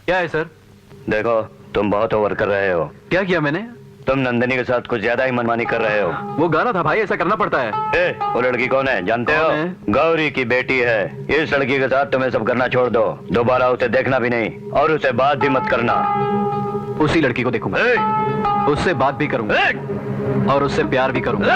क्या है सर? देखो, तुम बहुत ओवर कर रहे हो। क्या किया मैंने? तुम नंदिनी के साथ कुछ ज्यादा ही मनमानी कर रहे हो। वो गाना था भाई, ऐसा करना पड़ता है। वो लड़की कौन है जानते हो? कौन है? गौरी की बेटी है। इस लड़की के साथ तुम्हें सब करना छोड़ दो। दोबारा उसे देखना भी नहीं और उसे बात भी मत करना। उसी लड़की को देखूंगा, उससे बात भी करूंगा और उससे प्यार भी करूंगा।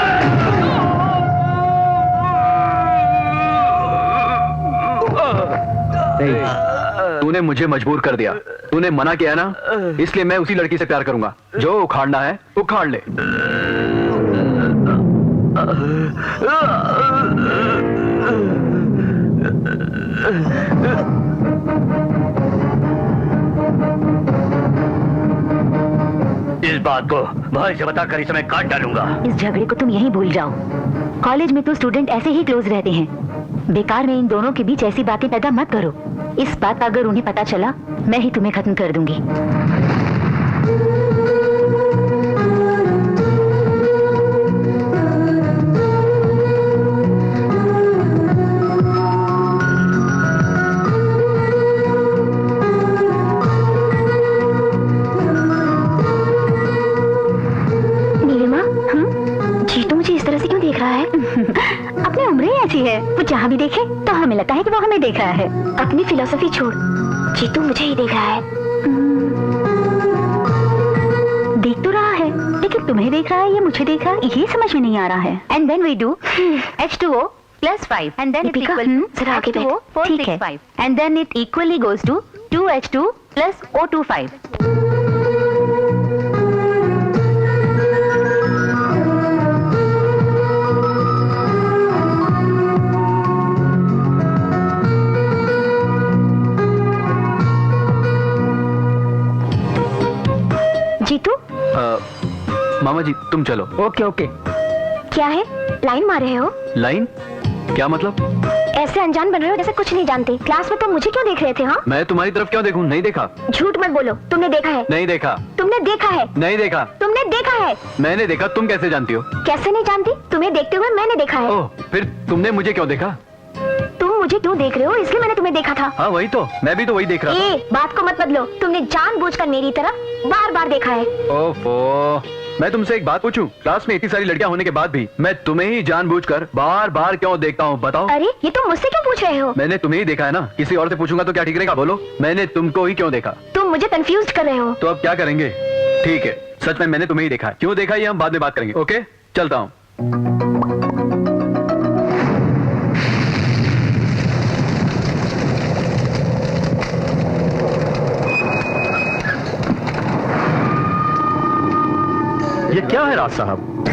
तूने मुझे मजबूर कर दिया। तूने मना किया ना, इसलिए मैं उसी लड़की से प्यार करूंगा। जो उखाड़ना है उखाड़ ले। इस बात को भाई से बताकर इस समय काट डालूंगा। इस झगड़े को तुम यहीं भूल जाओ। कॉलेज में तो स्टूडेंट ऐसे ही क्लोज रहते हैं। बेकार में इन दोनों के बीच ऐसी बातें पैदा मत करो। इस बात का अगर उन्हें पता चला, मैं ही तुम्हें खत्म कर दूंगी। नीलिमा, जीतू मुझे इस तरह से क्यों देख रहा है? अपनी उम्र ही ऐसी है, वो जहाँ भी देखे तो हमें लगता है कि वो हमें देख रहा है। अपनी फिलॉसफी छोड़, जीतू मुझे ही देख रहा है। देख तो रहा है, लेकिन तुम्हें देख रहा है या मुझे देख रहा है, ये समझ में नहीं आ रहा है। And then we do H2O plus 5 and then it equals H2O 465 and then it equally goes to 2H2 plus O25. Jitu, मामा जी तुम चलो। Okay okay. क्या है? लाइन मार रहे हो? लाइन? क्या मतलब? ऐसे अनजान बन रहे हो जैसे कुछ नहीं जानते। क्लास में तुम मुझे क्यों देख रहे थे? हाँ, मैं तुम्हारी तरफ क्यों देखूं? नहीं देखा। झूठ मत बोलो, तुमने देखा है। नहीं देखा। तुमने देखा है। नहीं देखा। तुमने देखा है। मैंने देखा। तुम कैसे जानती हो? कैसे नहीं जानती? तुम्हें देखते हुए मैंने देखा है। ओह, फिर तुमने मुझे क्यों देखा? तुम मुझे क्यों देख रहे हो? इसलिए मैंने तुम्हें देखा था। हाँ वही तो, मैं भी तो वही देख रहा था। बात को मत बदलो। तुमने जानबूझकर मेरी तरफ बार बार देखा है। ओफो, मैं तुमसे एक बात पूछूं? क्लास में इतनी सारी लड़कियां होने के बाद भी मैं तुम्हें ही जानबूझकर बार बार क्यों देखता हूँ, बताओ? अरे ये तुम मुझसे क्यों पूछ रहे हो? मैंने तुम्हें ही देखा है ना, किसी और से पूछूंगा तो क्या ठीक रहेगा? बोलो, मैंने तुमको ही क्यों देखा? तुम मुझे कंफ्यूज कर रहे हो। तो अब क्या करेंगे? ठीक है, सच में मैंने तुम्हें ही देखा है। क्यों देखा ये हम बाद में बात करेंगे। ओके, चलता हूँ। ये क्या है राज साहब?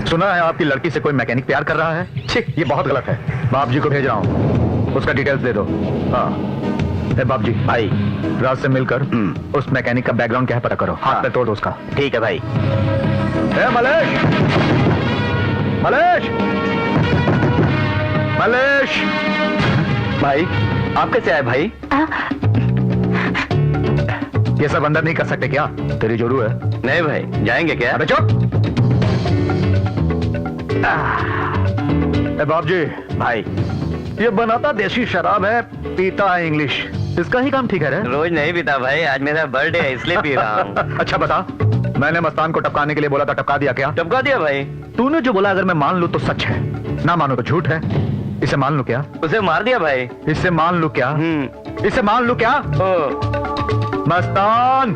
सुना है आपकी लड़की से कोई मैकेनिक प्यार कर रहा है। छी, ये बहुत गलत है। बाप जी को भेज रहा हूँ, उसका डिटेल्स दे दो। हाँ बाप जी, भाई राज से मिलकर उस मैकेनिक का बैकग्राउंड क्या है पता करो। हाथ पे तोड़ दो उसका। ठीक है भाई। मलेश, मलेश, मलेश भाई आप कैसे आए भाई? ये सब अंदर नहीं कर सकते क्या? तेरी जोरू है। नहीं भाई, जाएंगे क्या? अबे चुप। बाप जी भाई ये बनाता देसी शराब है, पीता है इंग्लिश। इसका ही काम ठीक है रे? रोज नहीं पीता भाई, आज मेरा बर्थडे है इसलिए पी रहा हूँ। अच्छा बता, मैंने मस्तान को टपकाने के लिए बोला था, टपका दिया क्या? टपका दिया भाई। तूने जो बोला अगर मैं मान लूं तो सच है, ना मानो तो झूठ है। इसे मान लूं क्या? उसे मार दिया भाई। इसे मान लूं क्या? इसे मान लूं क्या? मस्तान,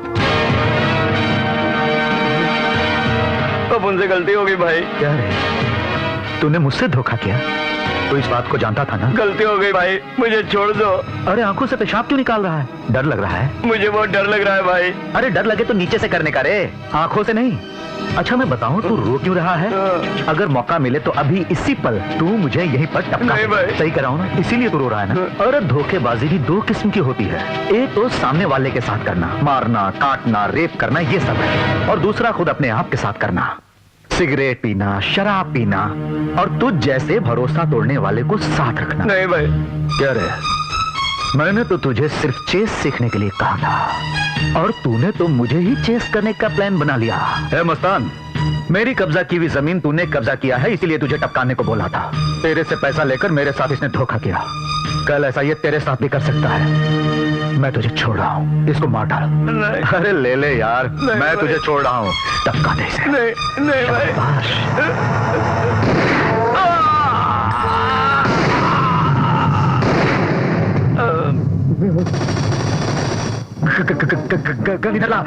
अब उनसे गलती हो गई भाई। क्या रे, तूने मुझसे धोखा किया? तो इस बात को जानता था ना? गलती हो गई भाई, मुझे छोड़ दो। अरे आंखों से पेशाब क्यों निकाल रहा है? डर लग रहा है? मुझे बहुत डर लग रहा है भाई। अरे डर लगे तो नीचे से करने का रे, आंखों से नहीं। अच्छा मैं बताऊं तू रो क्यों रहा है? अगर मौका मिले तो अभी इसी पल तू मुझे यहीं पर टपका। नहीं भाई। सही कराऊं ना, इसीलिए तू रो रहा है ना? अरे धोखेबाजी भी दो किस्म की होती है। एक तो सामने वाले के साथ करना, मारना, काटना, रेप करना, ये सब है। और दूसरा खुद अपने आप के साथ करना, सिगरेट पीना, शराब पीना, और तुझ जैसे भरोसा तोड़ने वाले को साथ रखना। नहीं भाई। क्या रे, मैंने तो तुझे सिर्फ चेस सीखने के लिए कहा था और तूने तो मुझे ही चेस करने का प्लान बना लिया है। मस्तान, मेरी कब्जा की हुई जमीन तूने कब्जा किया है, इसीलिए तुझे टपकाने को बोला था। तेरे से पैसा लेकर मेरे साथ इसने धोखा किया। कल ऐसा ये तेरे साथ भी कर सकता है। मैं तुझे छोड़ रहा हूँ, इसको मार डाल। अरे ले ले यार, मैं तुझे छोड़ रहा हूँ, टपका दे इसे। नहीं नहीं भाई। गन ला।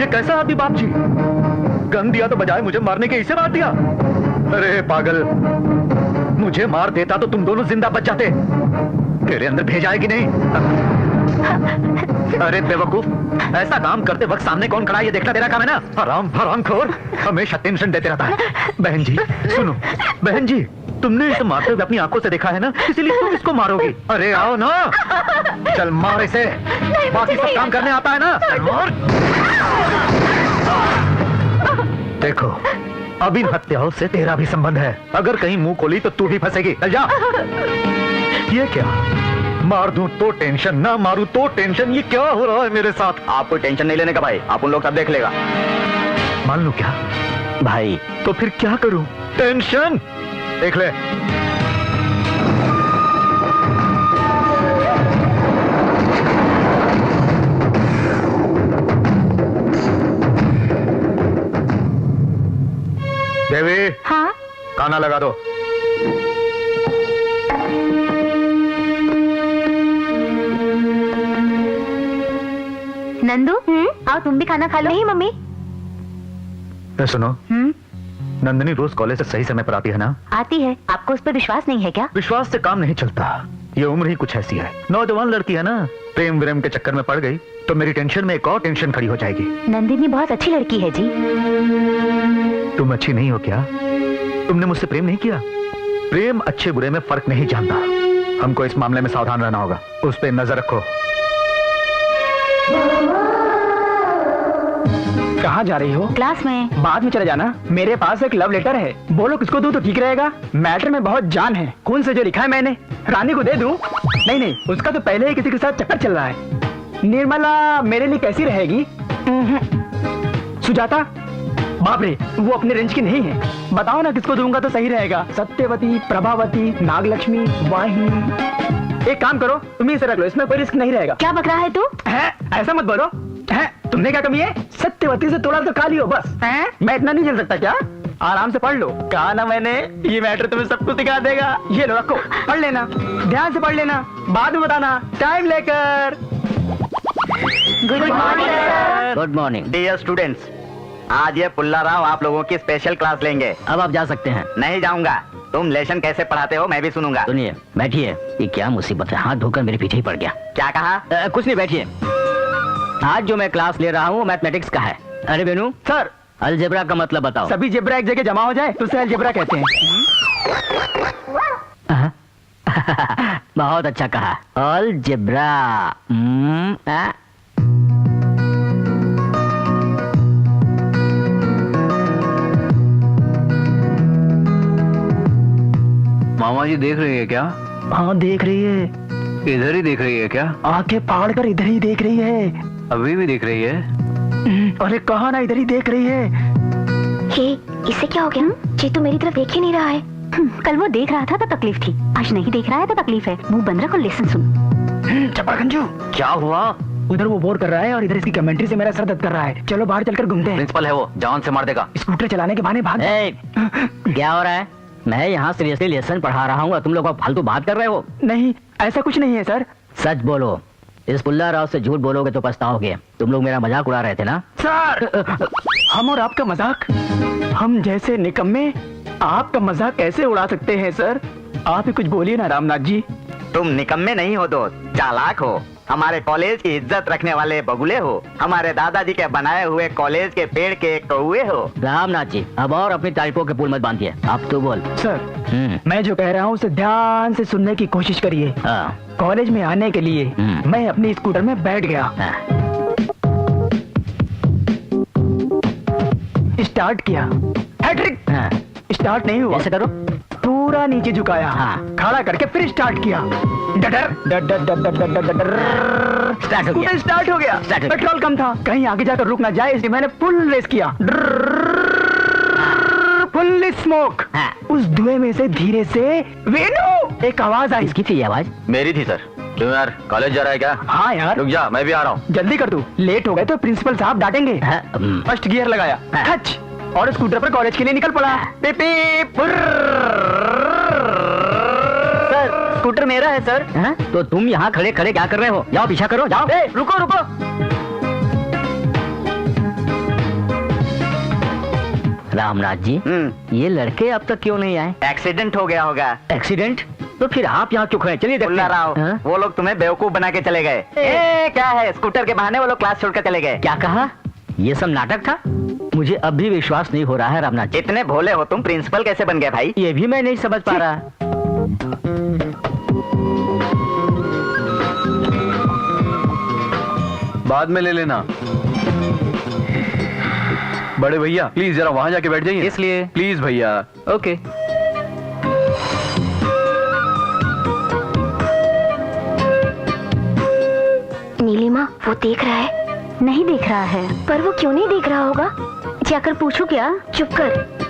ये कैसा आदमी बाप जी? गन दिया तो बजाय मुझे मारने के इसे मार दिया। अरे पागल, मुझे मार देता तो तुम दोनों जिंदा बच जाते। तेरे अंदर भेज आएगी नहीं। अरे बेवकूफ, ऐसा काम करते वक्त सामने कौन खड़ा है ये देखना तेरा काम है ना? हरामखोर, हमेशा टेंशन देते रहता है। बहन जी सुनो, बहन जी तुमने इसे मारते हुए अपनी आंखों से देखा है ना, इसीलिए तुम इसको मारोगी। अरे आओ ना, चल मार इसे। बाकी सब काम करने आता है ना, चल मार। देखो अब इन हत्याओं से तेरा भी संबंध है। अगर कहीं मुंह खोली तो तू भी फंसेगी। चल जा। ये क्या, मार दूं तो टेंशन, ना मारूं तो टेंशन, ये क्या हो रहा है मेरे साथ? आपको टेंशन नहीं लेने का भाई, आप उन लोग सब देख लेगा। मान लूं क्या भाई? तो फिर क्या करूं? टेंशन देख ले। देवी। हाँ? खाना लगा दो। नंदू, आओ तुम भी खाना खा लो। नहीं मम्मी। सुनो, नंदिनी रोज कॉलेज से सही समय पर आती है ना? आती है। आपको उस पर विश्वास नहीं है क्या? विश्वास से काम नहीं चलता, ये उम्र ही कुछ ऐसी है। नौजवान लड़की है ना, प्रेम विरेम के चक्कर में पड़ गई तो मेरी टेंशन में एक और टेंशन खड़ी हो जाएगी। नंदिनी बहुत अच्छी लड़की है जी। तुम अच्छी नहीं हो क्या? तुमने मुझसे प्रेम नहीं किया? प्रेम अच्छे बुरे में फर्क नहीं जानता। हमको इस मामले में सावधान रहना होगा, उस पर नजर रखो। कहाँ जा रही हो? क्लास में। बाद में चले जाना। मेरे पास एक लव लेटर है, बोलो किसको दूं तो ठीक रहेगा? मैटर में बहुत जान है, खून से जो लिखा है मैंने। रानी को दे दूं? नहीं, उसका तो पहले ही किसी के साथ चक्कर चल रहा है। निर्मला मेरे लिए कैसी रहेगी? सुजाता? बाप रे, वो अपने रेंज की नहीं है। बताओ ना किसको दूंगा तो सही रहेगा? सत्यवती, प्रभावती, नागलक्ष्मी, वाहिनी। एक काम करो, तुम ही से रख लो, इसमें कोई रिस्क नहीं रहेगा। क्या बक रहा है तू? है? ऐसा मत बोलो। है? तुमने क्या कमी है? सत्यवती से थोड़ा तो खा लियो बस। है? मैं इतना नहीं चल सकता क्या? आराम से पढ़ लो। कहा ना मैंने, ये मैटर तुम्हें सब कुछ दिखा देगा। ये लो रखो, पढ़ लेना, ध्यान से पढ़ लेना, बाद में बताना टाइम लेकर। Good morning sir. Good morning. Dear students, आज ये पुल्ला राव आप लोगों की स्पेशल क्लास लेंगे। अब आप जा सकते हैं। नहीं जाऊंगा। तुम लेसन कैसे पढ़ाते हो मैं भी सुनूंगा। सुनिए, बैठिए। ये क्या मुसीबत है, हाथ धोकर मेरे पीछे ही पड़ गया। क्या कहा? कुछ नहीं, बैठिए। आज जो मैं क्लास ले रहा हूँ मैथमेटिक्स का है। अरे बेनू सर, अलजेब्रा का मतलब बताओ। सभी जेब्रा एक जगह जमा हो जाए तो उसे अलजेब्रा कहते हैं। बहुत अच्छा कहा, अलजेब्रा। मामा जी देख रही है क्या? हाँ देख रही है। इधर ही देख रही है क्या? आंखें फाड़ कर इधर ही देख रही है। अभी भी देख रही है? अरे कहा ना, इधर ही देख रही है। हे, इससे क्या हो गया? जी तो मेरी तरफ देख ही नहीं रहा है। कल वो देख रहा था तो तकलीफ थी, आज नहीं देख रहा है तो तकलीफ है। मुंह बंद रख और लेसन सुन। चपागंजू, क्या हुआ? उधर वो बोर कर रहा है और इधर इसकी कमेंट्री से मेरा सर दर्द कर रहा है। चलो बाहर चलकर घूमते हैं। प्रिंसिपल है वो, जान से मार देगा। स्कूटर चलाने के बहाने भाग। क्या हो रहा है? मैं यहाँ सीरियसली लेसन पढ़ा रहा हूँ, तुम लोग फालतू बात कर रहे हो। नहीं, ऐसा कुछ नहीं है सर। सच बोलो। इस पुल्ला राव से झूठ बोलोगे तो पछताओगे। तुम लोग मेरा मजाक उड़ा रहे थे ना? सर, हम और आपका मजाक? हम जैसे निकम्मे आपका मजाक कैसे उड़ा सकते हैं सर? आप ही कुछ बोलिए ना रामनाथ जी। तुम निकम्मे नहीं हो दोस्त, चालाक हो। हमारे कॉलेज की इज्जत रखने वाले बगुले हो। हमारे दादाजी के बनाए हुए कॉलेज के पेड़ के कौवे हो। रामनाथ जी, अब और अपनी तारीफों के पुल मत बांधिए। अब तो बोल। सर, मैं जो कह रहा हूँ उसे ध्यान से सुनने की कोशिश करिए। कॉलेज में आने के लिए मैं अपनी स्कूटर में बैठ गया। स्टार्ट किया, हैट्रिक। स्टार्ट नहीं हुआ। ऐसे करो। पूरा नीचे झुकाया, खड़ा करके फिर स्टार्ट किया। स्टार्ट हो गया। पेट्रोल कम था, कहीं आगे जाकर रुक ना जाए इसलिए मैंने फुल रेस किया। Full smoke. उस धुएं में से धीरे से वेणु एक आवाज आई। किसकी थी आवाज? मेरी थी सर। क्यों यार, कॉलेज जा रहा है क्या? हाँ यार। रुक जा, मैं भी आ रहा हूँ। जल्दी कर तू, लेट हो गए तो प्रिंसिपल साहब डांटेंगे। फर्स्ट गियर लगाया, खच, और स्कूटर पर कॉलेज के लिए निकल पड़ा। सर, स्कूटर मेरा है सर। तो तुम यहाँ खड़े खड़े क्या कर रहे हो? जाओ पीछा करो, जाओ। रुको रुको। रामनाथ जी, ये लड़के अब तक क्यों नहीं आए? एक्सीडेंट हो गया होगा। एक्सीडेंट? तो फिर आप यहाँ क्यों खड़े? चलिए देखते हैं। वो लोग तुम्हें बेवकूफ बना के चले गए। क्या है, स्कूटर के बहाने वो लोग क्लास छोड़कर चले गए। क्या कहा? ये सब नाटक था? मुझे अब भी विश्वास नहीं हो रहा है रामनाथ जी। इतने भोले हो तुम, प्रिंसिपल कैसे बन गए भाई? ये भी मैं नहीं समझ पा रहा। बाद में ले लेना। बड़े भैया प्लीज जरा वहां जाके बैठ जाइए। इसलिए प्लीज भैया। ओके। नीलिमा, वो देख रहा है? नहीं देख रहा है। पर वो क्यों नहीं देख रहा होगा? जाकर पूछू क्या? चुप कर।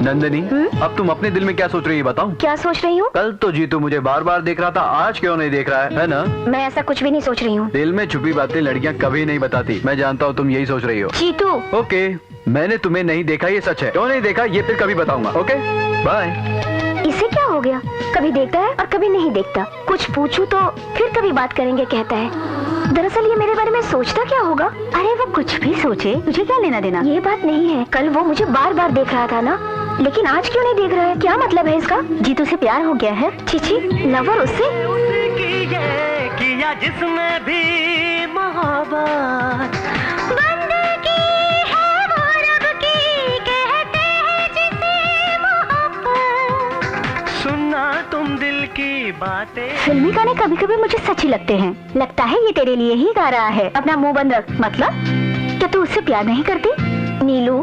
नंदिनी, अब तुम अपने दिल में क्या सोच रही है बताओ? क्या सोच रही हूँ? कल तो जीतू मुझे बार बार देख रहा था, आज क्यों नहीं देख रहा है ना? मैं ऐसा कुछ भी नहीं सोच रही हूँ। दिल में छुपी बातें लड़कियां कभी नहीं बताती। मैं जानता हूँ तुम यही सोच रही हो। जीतू। ओके, मैंने तुम्हें नहीं देखा ये सच है। क्यों नहीं देखा ये फिर कभी बताऊंगा। Okay bye. इसे क्या हो गया? कभी देखता है और कभी नहीं देखता। कुछ पूछूं तो फिर कभी बात करेंगे कहता है। दरअसल ये मेरे बारे में सोचता क्या होगा? अरे वो कुछ भी सोचे, तुझे क्या लेना देना? ये बात नहीं है, कल वो मुझे बार बार देख रहा था ना, लेकिन आज क्यों नहीं देख रहा है? क्या मतलब है इसका? जीतू से प्यार हो गया है? चीची, लवर उससे? किया जिसमें भी मोहब्बत बंदे की फिल्मी गाने कभी कभी मुझे सच ही लगते हैं। लगता है ये तेरे लिए ही गा रहा है। अपना मुंह बंद रख। मतलब क्या तू उससे प्यार नहीं करती? नीलू,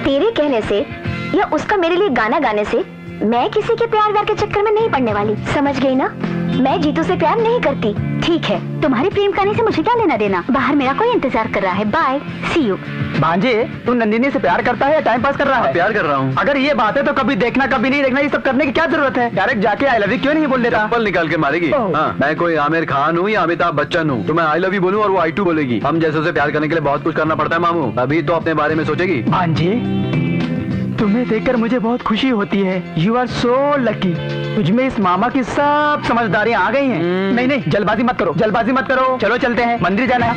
तेरे कहने से या उसका मेरे लिए गाना गाने से मैं किसी के प्यार व्यार के चक्कर में नहीं पड़ने वाली, समझ गई ना? मैं जीतू से प्यार नहीं करती। ठीक है, तुम्हारी प्रेम कहानी से मुझे क्या लेना देना? बाहर मेरा कोई इंतजार कर रहा है। Bye, see you. भांजे, तू नंदिनी से प्यार करता है या टाइम पास कर रहा है? प्यार कर रहा हूँ। अगर ये बात है तो कभी देखना कभी नहीं देखना, ये सब करने की क्या जरूरत है? डायरेक्ट जाके आई लव यू क्यों नहीं बोल देता? चप्पल निकाल के मारेगी। हाँ, मैं कोई आमिर खान हूँ या अमिताभ बच्चन हूँ? तो मैं आई लव यू बोलूँ और वो I2 बोलेगी। हम जैसे से प्यार करने के लिए बहुत कुछ करना पड़ता है मामू। अभी तो अपने बारे में सोचेगी। भांजे, तुम्हें देखकर मुझे बहुत खुशी होती है। You are so lucky. तुझमें इस मामा की सब समझदारियाँ आ गई हैं। नहीं नहीं, जल्दबाजी मत करो, जल्दबाजी मत करो। चलो चलते हैं, मंदिर जाना है।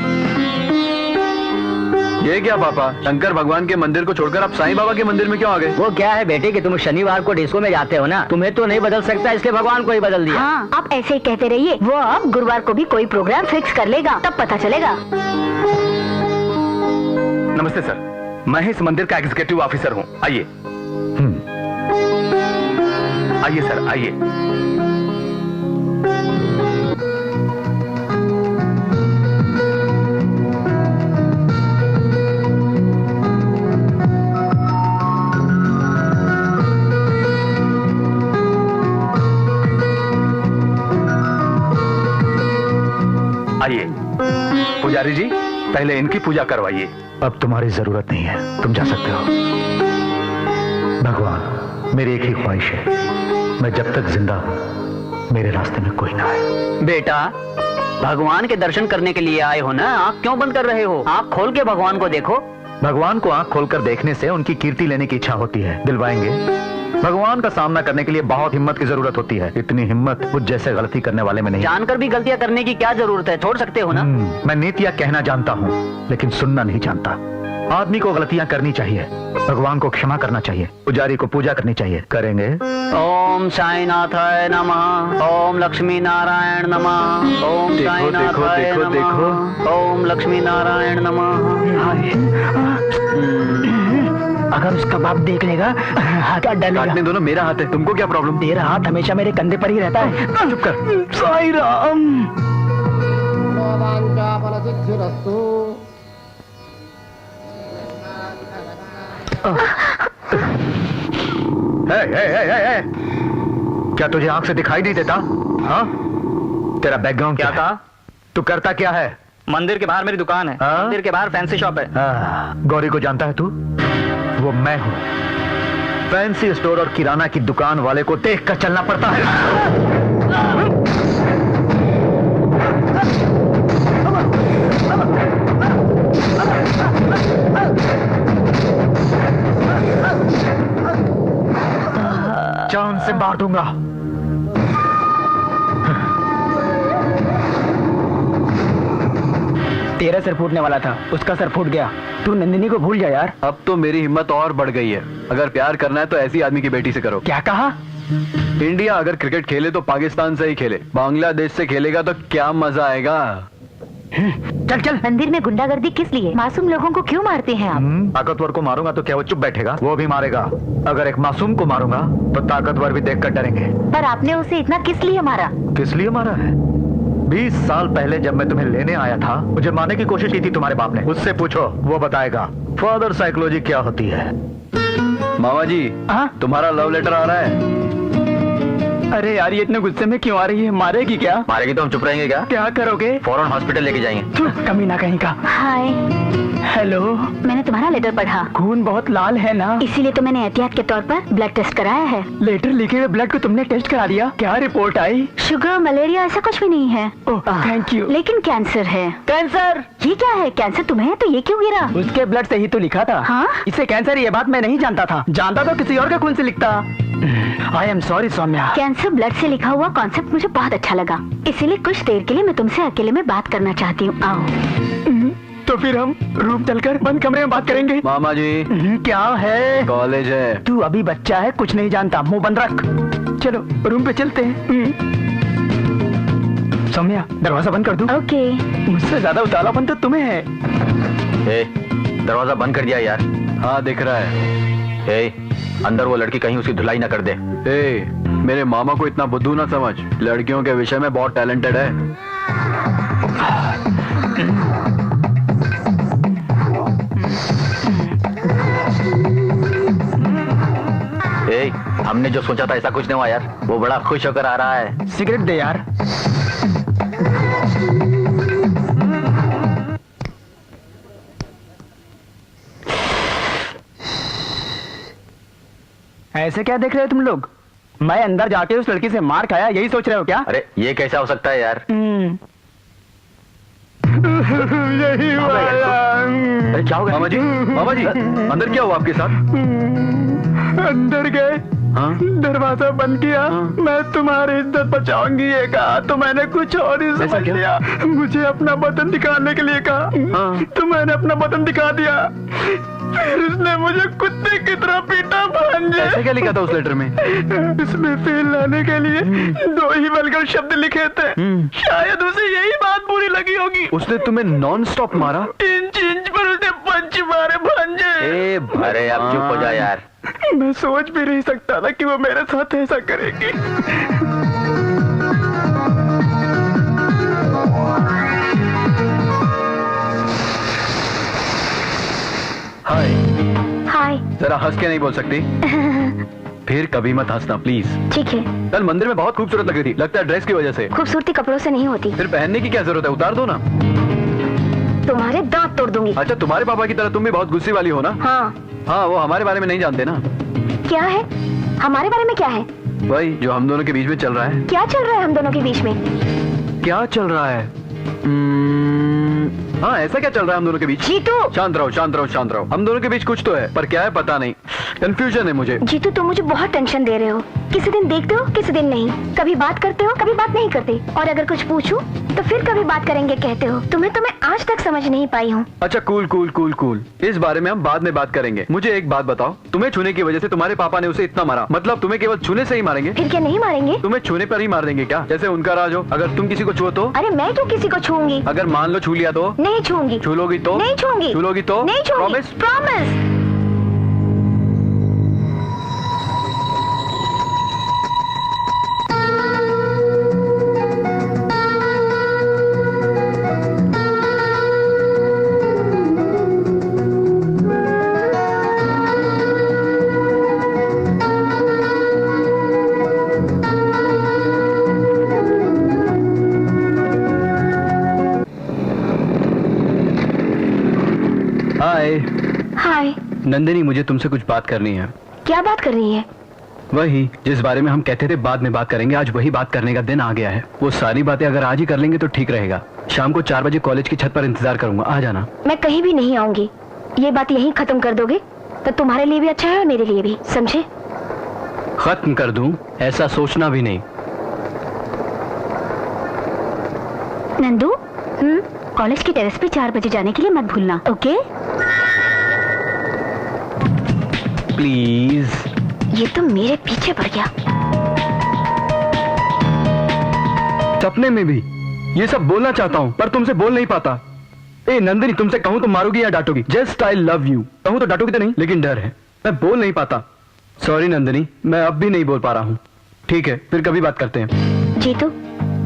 ये क्या पापा, शंकर भगवान के मंदिर को छोड़कर आप साईं बाबा के मंदिर में क्यों आ गए? वो क्या है बेटे कि तुम शनिवार को डिस्को में जाते हो ना, तुम्हें तो नहीं बदल सकता, इसलिए भगवान को ही बदल दिया। हाँ, आप ऐसे ही कहते रहिए। वो अब गुरुवार को भी कोई प्रोग्राम फिक्स कर लेगा, तब पता चलेगा। नमस्ते सर, मैं इस मंदिर का एग्जीक्यूटिव ऑफिसर हूँ। आइए आइए सर, आइए। आइए पुजारी जी, पहले इनकी पूजा करवाइए। अब तुम्हारी जरूरत नहीं है, तुम जा सकते हो। भगवान, मेरी एक ही ख्वाहिश है, मैं जब तक जिंदा हूं मेरे रास्ते में कोई ना आए। बेटा, भगवान के दर्शन करने के लिए आए हो ना, आँख क्यों बंद कर रहे हो? आँख खोल के भगवान को देखो। भगवान को आंख खोलकर देखने से उनकी कीर्ति लेने की इच्छा होती है। दिलवाएंगे? भगवान का सामना करने के लिए बहुत हिम्मत की जरूरत होती है। इतनी हिम्मत मुझ जैसे गलती करने वाले में नहीं। जानकर भी गलतियां करने की क्या जरूरत है? छोड़ सकते हो ना। मैं नीतियां कहना जानता हूँ लेकिन सुनना नहीं जानता। आदमी को गलतियां करनी चाहिए, भगवान को क्षमा करना चाहिए, पुजारी को पूजा करनी चाहिए। करेंगे? ओम साईनाथाय नमः, ओम लक्ष्मी नारायण नमः, ओम साईनाथाय नमः, ओम लक्ष्मी नारायण नमः। अगर उसका बाप देख लेगा हाथ डालेगा। काटने दो ना, मेरा हाथ है, तुमको क्या प्रॉब्लम? तेरा हाथ हमेशा मेरे कंधे पर ही रहता है। चुप कर। साईं राम। क्या तुझे आंख से दिखाई नहीं देता? हाँ, तेरा बैकग्राउंड क्या था? तू करता क्या है? मंदिर के बाहर मेरी दुकान है। मंदिर के बाहर फैंसी शॉप है। गौरी को जानता है तू? वो मैं हूँ। फैंसी स्टोर और किराना की दुकान वाले को देख कर चलना पड़ता है। जान से मार दूंगा। तेरा सर फूटने वाला था, उसका सर फूट गया। तू नंदिनी को भूल जा यार। अब तो मेरी हिम्मत और बढ़ गई है। अगर प्यार करना है तो ऐसी आदमी की बेटी से करो। क्या कहा? इंडिया अगर क्रिकेट खेले तो पाकिस्तान से ही खेले। बांग्लादेश से खेलेगा तो क्या मजा आएगा। चल चल। मंदिर में गुंडागर्दी किस लिए? मासूम लोगों को क्यों मारते हैं आप? ताकतवर को मारूंगा तो क्या वो चुप बैठेगा? वो भी मारेगा। अगर एक मासूम को मारूंगा तो ताकतवर भी देखकर डरेंगे। पर आपने उसे इतना किस लिए मारा? किस लिए मारा है? 20 साल पहले जब मैं तुम्हें लेने आया था, मुझे मारने की कोशिश की थी तुम्हारे बाप ने। उससे पूछो, वो बताएगा फादर साइकोलॉजी क्या होती है। मामा जी, तुम्हारा लव लेटर आ रहा है। अरे यार, ये इतने गुस्से में क्यों आ रही है? मारेगी क्या? मारेगी तो हम चुप रहेंगे क्या? क्या करोगे? फौरन हॉस्पिटल लेके जाएंगे। कमीना कहीं का। हाय। हेलो। मैंने तुम्हारा लेटर पढ़ा। खून बहुत लाल है ना, इसीलिए तो मैंने एहतियात के तौर पर ब्लड टेस्ट कराया है। लेटर लिखे हुए ब्लड को तुमने टेस्ट करा दिया? क्या रिपोर्ट आई? शुगर, मलेरिया ऐसा कुछ भी नहीं है। ओह, थैंक यू। लेकिन कैंसर है। कैंसर? ये क्या है? कैंसर तुम्हें है तो ये क्यों गिरा? उसके ब्लड से ही तो लिखा था। हाँ? इसे कैंसर, ये बात मैं नहीं जानता था। जानता तो किसी और के खून से लिखता। I am sorry Soumya. Cancer blood से लिखा हुआ कॉन्सेप्ट मुझे बहुत अच्छा लगा, इसीलिए कुछ देर के लिए मैं तुमसे अकेले में बात करना चाहती हूँ। आओ। तो फिर हम रूम चलकर बंद कमरे में बात करेंगे। मामा जी, क्या है? कॉलेज है। तू अभी बच्चा है, कुछ नहीं जानता, मुंह बंद रख। चलो रूम पे चलते हैं। सौम्या, दरवाजा बंद कर दूं? ओके। मुझसे ज्यादा उतावलापन तो तुम्हें है। दरवाजा बंद कर दिया यार। हाँ, दिख रहा है। अंदर वो लड़की कहीं उसकी धुलाई ना कर दे। ए, मेरे मामा को इतना बुद्धू ना समझ, लड़कियों के विषय में बहुत टैलेंटेड है। ए, हमने जो सोचा था ऐसा कुछ नहीं हुआ यार, वो बड़ा खुश होकर आ रहा है। सिगरेट दे यार। ऐसे क्या देख रहे हो तुम लोग? मैं अंदर जाके उस लड़की से मार खाया, यही सोच रहे हो क्या? अरे ये कैसा हो सकता है यार? यही अरे क्या हो गया? मामा जी, अंदर क्या हुआ आपके साथ? अंदर गए, हाँ? दरवाजा बंद किया, हाँ? मैं तुम्हारी इज्जत बचाऊंगी ये कहा, तो मैंने कुछ और ही समझ लिया। मुझे अपना बटन दिखाने के लिए कहा, हाँ? तो मैंने अपना बटन दिखा दिया। फिर उसने मुझे कुत्ते की तरह पीटा भांजे। ऐसे क्या लिखा था उस लेटर में? इसमें फेल लाने के लिए 2 ही वल्गर शब्द लिखे थे। शायद उसे यही बात बुरी लगी होगी। उसने तुम्हें नॉन स्टॉप मारा? इंच पर उसने पंच मारे भांजे। ए भरे, अब चुप हो जा यार। मैं सोच भी नहीं सकता था कि वो मेरे साथ ऐसा करेगी। हाय। हाय। जरा हंस के नहीं बोल सकती? फिर कभी मत हंसना प्लीज। ठीक है। कल मंदिर में बहुत खूबसूरत लग रही थी, लगता है ड्रेस की वजह से। खूबसूरती कपड़ों से नहीं होती। फिर पहनने की क्या जरूरत है, उतार दो ना। तुम्हारे दांत तोड़ दूंगी। अच्छा, तुम्हारे पापा की तरह तुम भी बहुत गुस्से वाली हो ना? हाँ। हाँ, वो हमारे बारे में नहीं जानते ना। क्या है? हमारे बारे में क्या है? वही जो हम दोनों के बीच में चल रहा है। क्या चल रहा है हम दोनों के बीच में? क्या चल रहा है? हाँ, ऐसा क्या चल रहा है हम दोनों के बीच? जीतू! शांत रहो, शांत रहो, शांत रहो। हम दोनों के बीच कुछ तो है, पर क्या है पता नहीं। कंफ्यूजन है मुझे। जीतू, तुम मुझे बहुत टेंशन दे रहे हो। किसी दिन देखते हो, किसी दिन नहीं। कभी बात करते हो, कभी बात नहीं करते। और अगर कुछ पूछूं, तो फिर कभी बात करेंगे कहते हो। तुम्हें तो मैं आज तक समझ नहीं पाई हूँ। अच्छा, कूल कूल कूल कूल। इस बारे में हम बाद में बात करेंगे। मुझे एक बात बताओ, तुम्हें छूने की वजह से तुम्हारे पापा ने उसे इतना मारा, मतलब तुम्हें केवल छूने से ही मारेंगे? फिर क्या नहीं मारेंगे? तुम्हें छूने पर ही मार देंगे क्या, जैसे उनका राज हो? अगर तुम किसी को छुओ तो? अरे मैं क्यों किसी को छूंगी? अगर मान लो छू लिया तो? नहीं छूंगी। छू लोगी तो? नहीं छूंगी। छू लोगी तो? नहीं छूंगी। प्रॉमिस? प्रॉमिस। हाय। हाय। नंदिनी, मुझे तुमसे कुछ बात करनी है। क्या बात करनी है? वही जिस बारे में हम कहते थे बाद में बात करेंगे, आज वही बात करने का दिन आ गया है। वो सारी बातें अगर आज ही कर लेंगे तो ठीक रहेगा। शाम को 4 बजे कॉलेज की छत पर इंतजार करूंगा, आ जाना। मैं कहीं भी नहीं आऊंगी। ये बात यहीं खत्म कर दोगे तो तुम्हारे लिए भी अच्छा है और मेरे लिए भी, समझे? खत्म कर दूं? ऐसा सोचना भी नहीं। नंदू, कॉलेज की टेरेस पे 4 बजे जाने के लिए मत भूलना, ओके? प्लीज। ये तो मेरे पीछे पड़ गया। सपने में भी ये सब बोलना चाहता हूँ, पर तुमसे बोल नहीं पाता। ए नंदिनी, तुमसे कहूँ तो मारोगी या डांटोगी? Just I love you. कहूँ तो डांटोगी तो नहीं, लेकिन डर है, मैं बोल नहीं पाता। सॉरी नंदिनी, मैं अब भी नहीं बोल पा रहा हूँ। ठीक है, फिर कभी बात करते हैं। जीतू,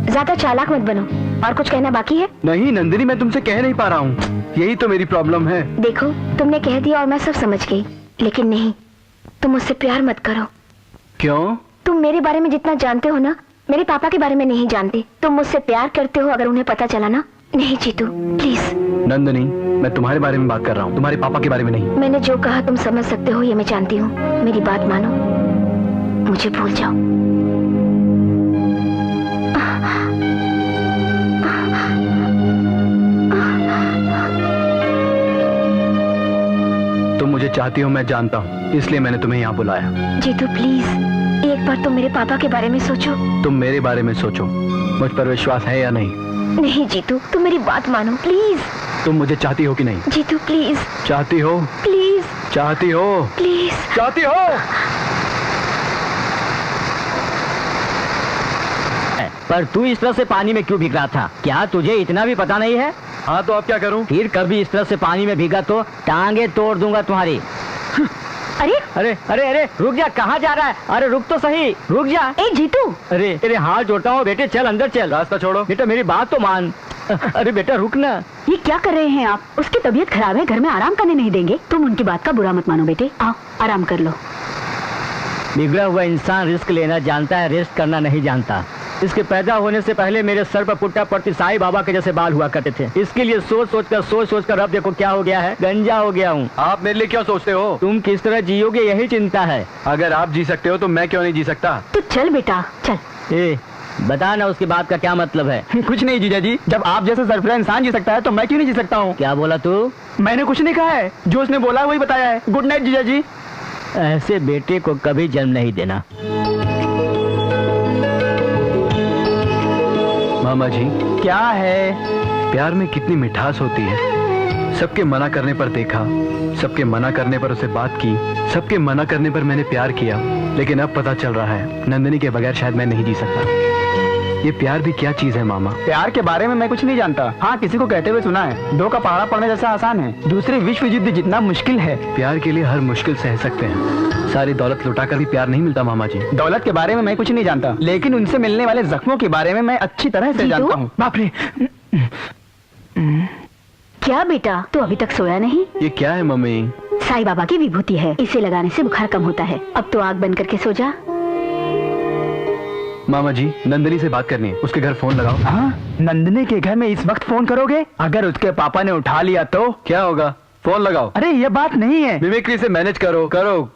ज्यादा चालाक मत बनो। और कुछ कहना बाकी है? नहीं नंदिनी, मैं तुमसे कह नहीं पा रहा हूँ, यही तो मेरी प्रॉब्लम है। देखो, तुमने कह दिया और मैं सब समझ गई, लेकिन नहीं, तुम मुझसे प्यार मत करो। क्यों? तुम मेरे बारे में जितना जानते हो ना, मेरे पापा के बारे में नहीं जानते। तुम मुझसे प्यार करते हो अगर उन्हें पता चला ना। नहीं जीतू, प्लीज। नंदिनी, मैं तुम्हारे बारे में बात कर रहा हूँ, तुम्हारे पापा के बारे में नहीं। मैंने जो कहा तुम समझ सकते हो, ये मैं जानती हूँ। मेरी बात मानो, मुझे भूल जाओ। तुम मुझे चाहती हो, मैं जानता हूँ, इसलिए मैंने तुम्हें यहाँ बुलाया। जीतू प्लीज, एक बार तुम मेरे पापा के बारे में सोचो। तुम मेरे बारे में सोचो, मुझ पर विश्वास है या नहीं? नहीं जीतू, तुम मेरी बात मानो प्लीज। तुम मुझे चाहती हो कि नहीं? जीतू प्लीज। चाहती हो? प्लीज। चाहती हो? प्लीज। चाहती हो? पर तू इस तरह से पानी में क्यों भीग रहा था? क्या तुझे इतना भी पता नहीं है? हाँ तो अब क्या करूं? फिर कभी इस तरह से पानी में भीगा तो टांगे तोड़ दूंगा तुम्हारी। अरे अरे अरे अरे रुक जा, कहाँ जा रहा है? अरे रुक तो सही, रुक जा। ए जीतू, अरे तेरे हाथ जोड़ता हूँ बेटे, चल अंदर चल। रास्ता छोड़ो बेटा मेरी बात तो मान। अरे बेटा रुक ना। ये क्या कर रहे हैं आप? उसकी तबीयत खराब है, घर में आराम करने नहीं देंगे। तुम उनकी बात का बुरा मत मानो बेटे, आओ आराम कर लो। बिगड़ा हुआ इंसान रिस्क लेना जानता है, रेस्ट करना नहीं जानता। इसके पैदा होने से पहले मेरे सर पर पुट्टा पड़ती साईं बाबा के जैसे बाल हुआ करते थे। इसके लिए सोच सोच कर अब देखो क्या हो गया है, गंजा हो गया हूँ। आप मेरे लिए क्या सोचते हो? तुम किस तरह जियोगे यही चिंता है। अगर आप जी सकते हो तो मैं क्यों नहीं जी सकता? तो चल बेटा चल। ए बता ना उसकी बात का क्या मतलब है? कुछ नहीं जीजा जी, जब आप जैसे सरफरा इंसान जी सकता है तो मैं क्यों नहीं जी सकता हूँ? क्या बोला तू? मैंने कुछ नहीं कहा है, जो उसने बोला वही बताया है। गुड नाइट जीजा जी। ऐसे बेटे को कभी जन्म नहीं देना। मामा जी क्या है? प्यार में कितनी मिठास होती है। सबके मना करने पर देखा, सबके मना करने पर उसे बात की, सबके मना करने पर मैंने प्यार किया, लेकिन अब पता चल रहा है नंदिनी के बगैर शायद मैं नहीं जी सकता। ये प्यार भी क्या चीज है मामा? प्यार के बारे में मैं कुछ नहीं जानता। हाँ किसी को कहते हुए सुना है, 2 का पहाड़ा पड़ने जैसा आसान है, दूसरे विश्व युद्ध जितना मुश्किल है। प्यार के लिए हर मुश्किल सह सकते हैं। सारी दौलत लुटा कर भी प्यार नहीं मिलता मामा जी। दौलत के बारे में मैं कुछ नहीं जानता, लेकिन उनसे मिलने वाले जख्मों के बारे में मैं अच्छी तरह से जानता हूँ। बाप रे। क्या बेटा तू अभी तक सोया नहीं? ये क्या है मम्मी? साईं बाबा की विभूति है, इसे लगाने से बुखार कम होता है। अब तो आग बंद करके सो जा। मामा जी नंदिनी से बात करनी है, उसके घर फोन लगाओ। हाँ नंदिनी के घर में इस वक्त फोन करोगे? अगर उसके पापा ने उठा लिया तो क्या होगा? फोन लगाओ। अरे ये बात नहीं है। मिमिक्री से मैनेज करो करो।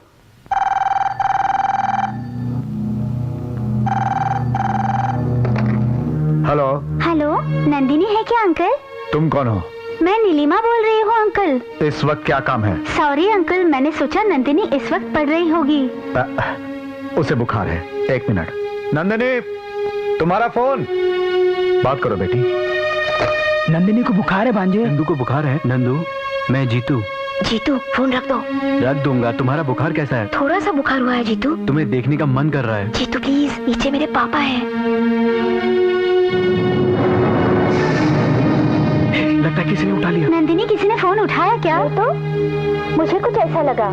हेलो। हेलो नंदिनी है क्या अंकल? तुम कौन हो? मैं नीलिमा बोल रही हूँ अंकल। इस वक्त क्या काम है? सॉरी अंकल, मैंने सोचा नंदिनी इस वक्त पढ़ रही होगी। उसे बुखार है, 1 मिनट। नंदिनी तुम्हारा फोन। बात करो बेटी। नंदिनी को बुखार है भांजे। नंदू को बुखार है? नंदू मैं जीतू। जीतू फोन रख दो। रख दूंगा। तुम्हारा बुखार कैसा है? थोड़ा सा बुखार हुआ है जीतू। तुम्हें देखने का मन कर रहा है? जीतू प्लीज, नीचे मेरे पापा हैं। लगता है किसी ने उठा लिया। नंदिनी किसी ने फोन उठाया क्या? तो मुझे कुछ ऐसा लगा,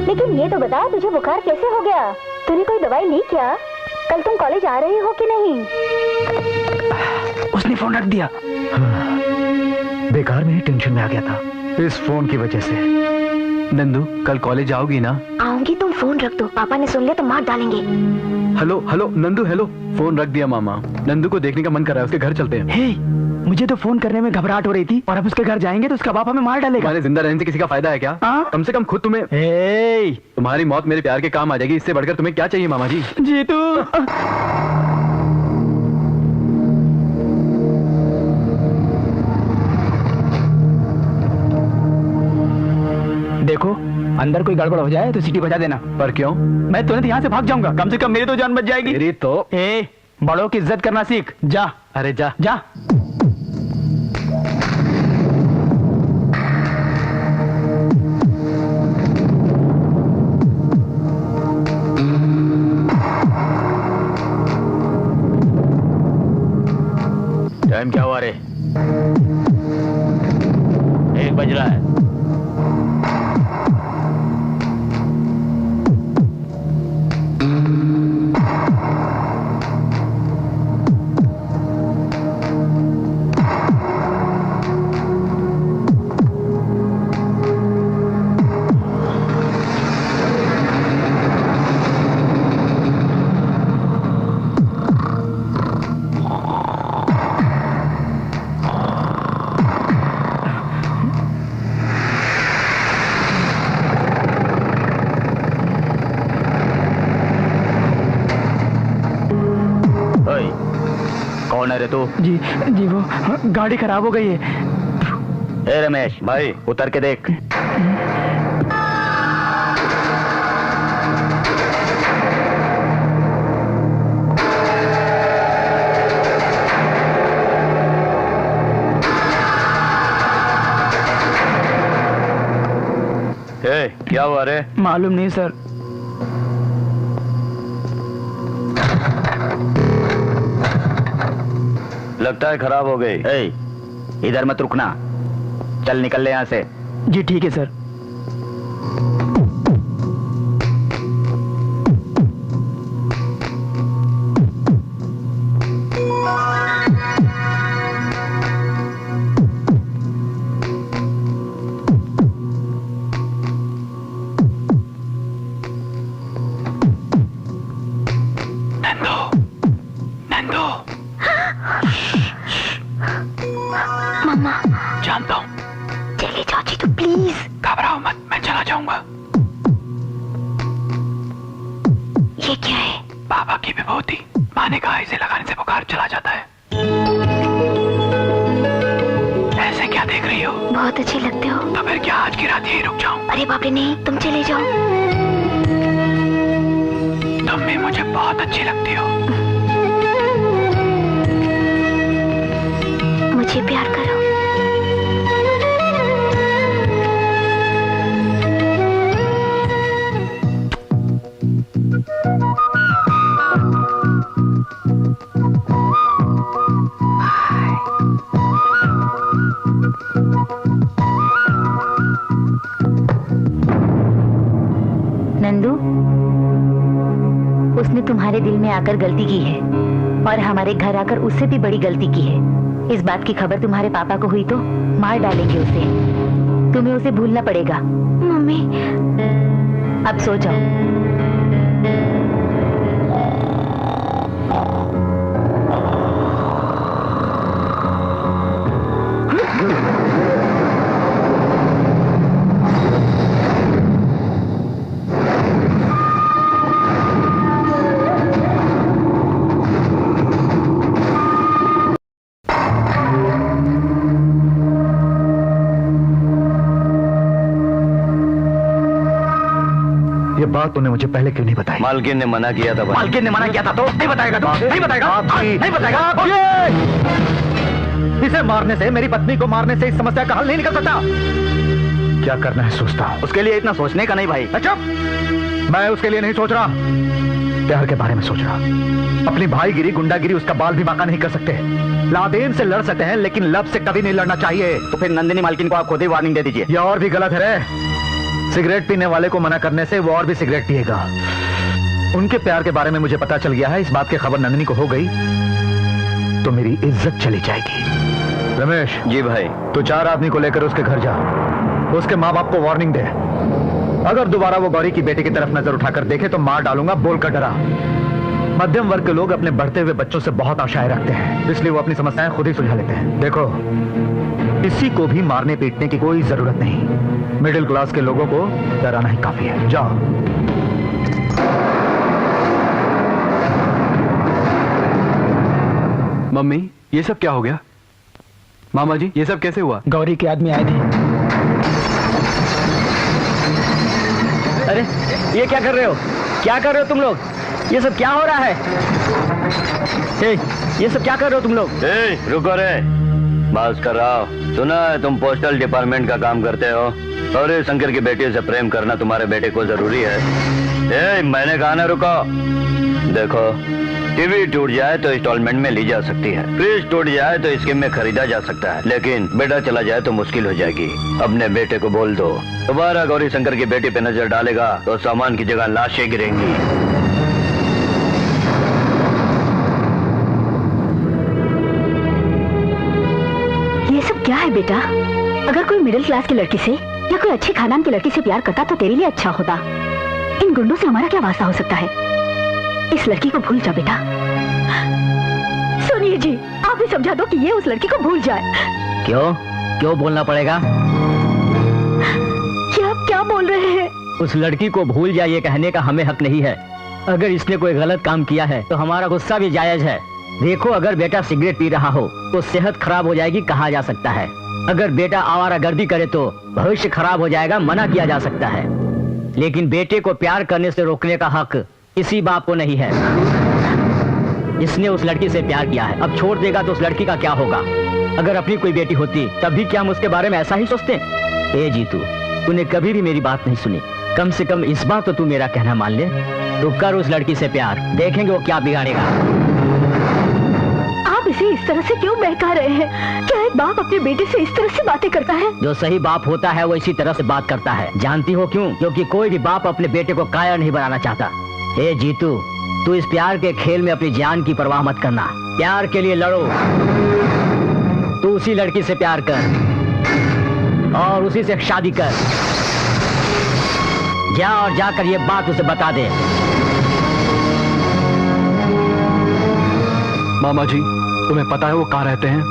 लेकिन ये तो बता तुझे बुखार कैसे हो गया? तूने कोई दवाई ली क्या? कल तुम कॉलेज आ रही हो कि नहीं? उसने फोन रख दिया। बेकार में ही टेंशन में आ गया था इस फोन की वजह से। नंदू कल कॉलेज आओगी ना? आऊंगी, तुम फोन रख दो, पापा ने सुन लिया तो मार डालेंगे। Hello hello Nandu hello. Phone रख दिया मामा। नंदू को देखने का मन कर रहा है, उसके घर चलते हैं। हे, मुझे तो फोन करने में घबराहट हो रही थी, और अब उसके घर जाएंगे तो उसका बाप हमें मार डालेगा। तुम्हारे जिंदा रहने से किसी का फायदा है क्या? कम से कम खुद तुम्हें। तुम्हारी मौत मेरे प्यार के काम आ जाएगी, इससे बढ़कर तुम्हें क्या चाहिए मामा जी? जीतू देखो, अंदर कोई गड़बड़ हो जाए तो सीटी बजा देना। पर क्यों? मैं तुरंत यहाँ से भाग जाऊंगा, कम से कम मेरी तो जान बच जाएगी। मेरी तो। बड़ों की इज्जत करना सीख। जा। अरे जा जा। टाइम क्या हुआ रे? 1 बज रहा है। कौन है रे तू? जी वो गाड़ी खराब हो गई है। ए रमेश भाई उतर के देख। क्या हुआ रे? मालूम नहीं सर। लगता है खराब हो गई। इधर मत रुकना, चल निकल ले यहाँ से। जी ठीक है सर। बाबा की विभूति, माँ ने कहा इसे लगाने से बुखार चला जाता है। ऐसे क्या देख रही हो? बहुत अच्छे लगते हो। तो फिर क्या आज की रात यहीं रुक जाऊं? अरे बाप रे नहीं, तुम चले जाओ। तुम भी मुझे बहुत अच्छी लगती हो। मुझे प्यार करो। नंदू, उसने तुम्हारे दिल में आकर गलती की है और हमारे घर आकर उससे भी बड़ी गलती की है। इस बात की खबर तुम्हारे पापा को हुई तो मार डालेंगे उसे। तुम्हें उसे भूलना पड़ेगा। मम्मी, अब सो जाओ। ये बात तूने मुझे पहले क्यों नहीं बताई? मालकिन ने मना किया था भाई। मालकिन ने मना किया था तो नहीं बताएगा? तो नहीं बताएगा? नहीं बताएगा? इसे मारने से, मेरी पत्नी को मारने से इस समस्या का हल नहीं निकल सकता। क्या करना है सोचता हूँ। उसके लिए इतना सोचने का नहीं भाई। चुप! मैं उसके लिए नहीं सोच रहा, प्यार के बारे में सोच रहा। अपनी भाईगिरी, गुंडागिरी उसका बाल भी बांका नहीं कर सकते। लादेन से लड़ सकते हैं लेकिन लब से कभी नहीं लड़ना चाहिए। तो फिर नंदिनी मालकिन को आप खुद ही वार्निंग दे दीजिए। यह और भी गलत है रे। सिगरेट पीने वाले को मना करने से वो और भी सिगरेट पिएगा। उनके प्यार के बारे में मुझे पता चल गया है। इस बात की खबर नंदिनी को हो गई तो मेरी इज्जत चली जाएगी। रमेश जी भाई। तो 4 आदमी को लेकर उसके घर जा, उसके माँ बाप को वार्निंग दे। अगर दोबारा वो गौरी की बेटी की तरफ नजर उठाकर देखे तो मार डालूंगा बोलकर डरा। मध्यम वर्ग के लोग अपने बढ़ते हुए बच्चों से बहुत आशाएं रखते हैं, इसलिए वो अपनी समस्याएं खुद ही सुलझा लेते हैं। देखो, किसी को भी मारने पीटने की कोई जरूरत नहीं। मिडिल क्लास के लोगों को डराना ही काफी है। जाओ। मम्मी, ये सब क्या हो गया? मामा जी, ये सब कैसे हुआ? गौरी के आदमी आए थे। अरे ये क्या कर रहे हो? क्या कर रहे हो तुम लोग? ये सब क्या हो रहा है? ये सब क्या कर रहे हो तुम लोग? रुको रे, बस कर रहा हो। सुना है तुम पोस्टल डिपार्टमेंट का काम करते हो और शंकर की बेटी से प्रेम करना तुम्हारे बेटे को जरूरी है। मैंने कहा ना रुको। देखो, टीवी टूट जाए तो इंस्टॉलमेंट में ली जा सकती है, फ्रिज टूट जाए तो स्कीम में खरीदा जा सकता है, लेकिन बेटा चला जाए तो मुश्किल हो जाएगी। अपने बेटे को बोल दो, दोबारा गौरी शंकर की बेटी पे नजर डालेगा तो सामान की जगह लाशें गिरेंगी। ये सब क्या है बेटा? अगर कोई मिडिल क्लास की लड़की से या कोई अच्छे खानदान की लड़की से प्यार करता तो तेरे लिए अच्छा होता। इन गुंडों से हमारा क्या वास्ता हो सकता है? इस लड़की को भूल जा बेटा। सुनिए जी, आप ही समझा दो कि ये उस लड़की को भूल जाए। क्यों बोलना पड़ेगा? क्या बोल रहे हैं? उस लड़की को भूल जाइए कहने का हमें हक नहीं है। अगर इसने कोई गलत काम किया है तो हमारा गुस्सा भी जायज है। देखो, अगर बेटा सिगरेट पी रहा हो तो सेहत खराब हो जाएगी कहा जा सकता है। अगर बेटा आवारागर्दी करे तो भविष्य खराब हो जाएगा मना किया जा सकता है। लेकिन बेटे को प्यार करने से रोकने का हक किसी बाप को नहीं है। इसने उस लड़की से प्यार किया है, अब छोड़ देगा तो उस लड़की का क्या होगा? अगर अपनी कोई बेटी होती तब भी क्या हम उसके बारे में ऐसा ही सोचते? ए जीतू, तूने कभी भी मेरी बात नहीं सुनी। कम से कम इस बार तो तू मेरा कहना मान ले। तो कर उस लड़की से प्यार, देखेंगे वो क्या बिगाड़ेगा। आप इसे इस तरह से क्यों बहका रहे हैं? क्या एक बाप अपने बेटे से इस तरह से बातें करता है? जो सही बाप होता है वो इसी तरह से बात करता है। जानती हो क्यों? क्योंकि कोई भी बाप अपने बेटे को कायर नहीं बनाना चाहता। ए जीतू, तू इस प्यार के खेल में अपनी जान की परवाह मत करना। प्यार के लिए लड़ो। तू उसी लड़की से प्यार कर और उसी से शादी कर। जा और जाकर ये बात उसे बता दे। मामा जी, तुम्हें पता है वो कहाँ रहते हैं?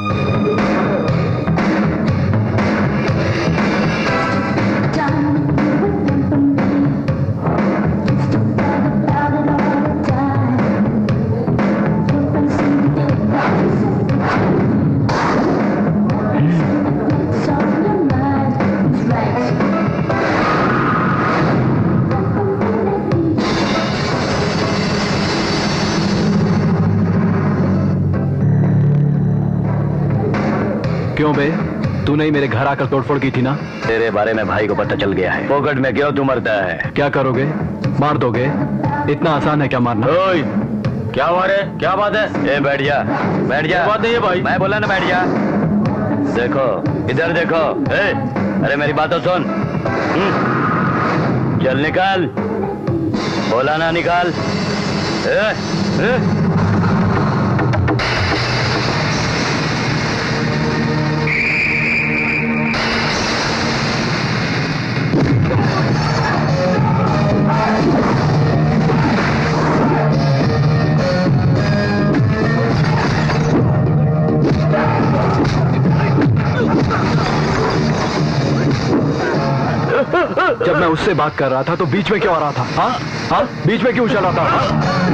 क्यों बे, तूने ही मेरे घर आकर तोड़फोड़ की थी ना? तेरे बारे में भाई को पता चल गया है। पॉकेट में क्यों तू मरता है? क्या करोगे, मार दोगे? इतना आसान है क्या मारना? ओए, क्या हुआ रे? क्या बात है? ए बैठ जा, बैठ जा। बात नहीं है भाई, मैं बोला ना बैठ जा। देखो इधर देखो। ए, अरे मेरी बात तो सुन। चल निकाल, बोला ना निकाल। जब मैं उससे बात कर रहा था तो बीच में क्यों आ रहा था? हाँ हाँ, बीच में क्यों चल रहा था? हाँ?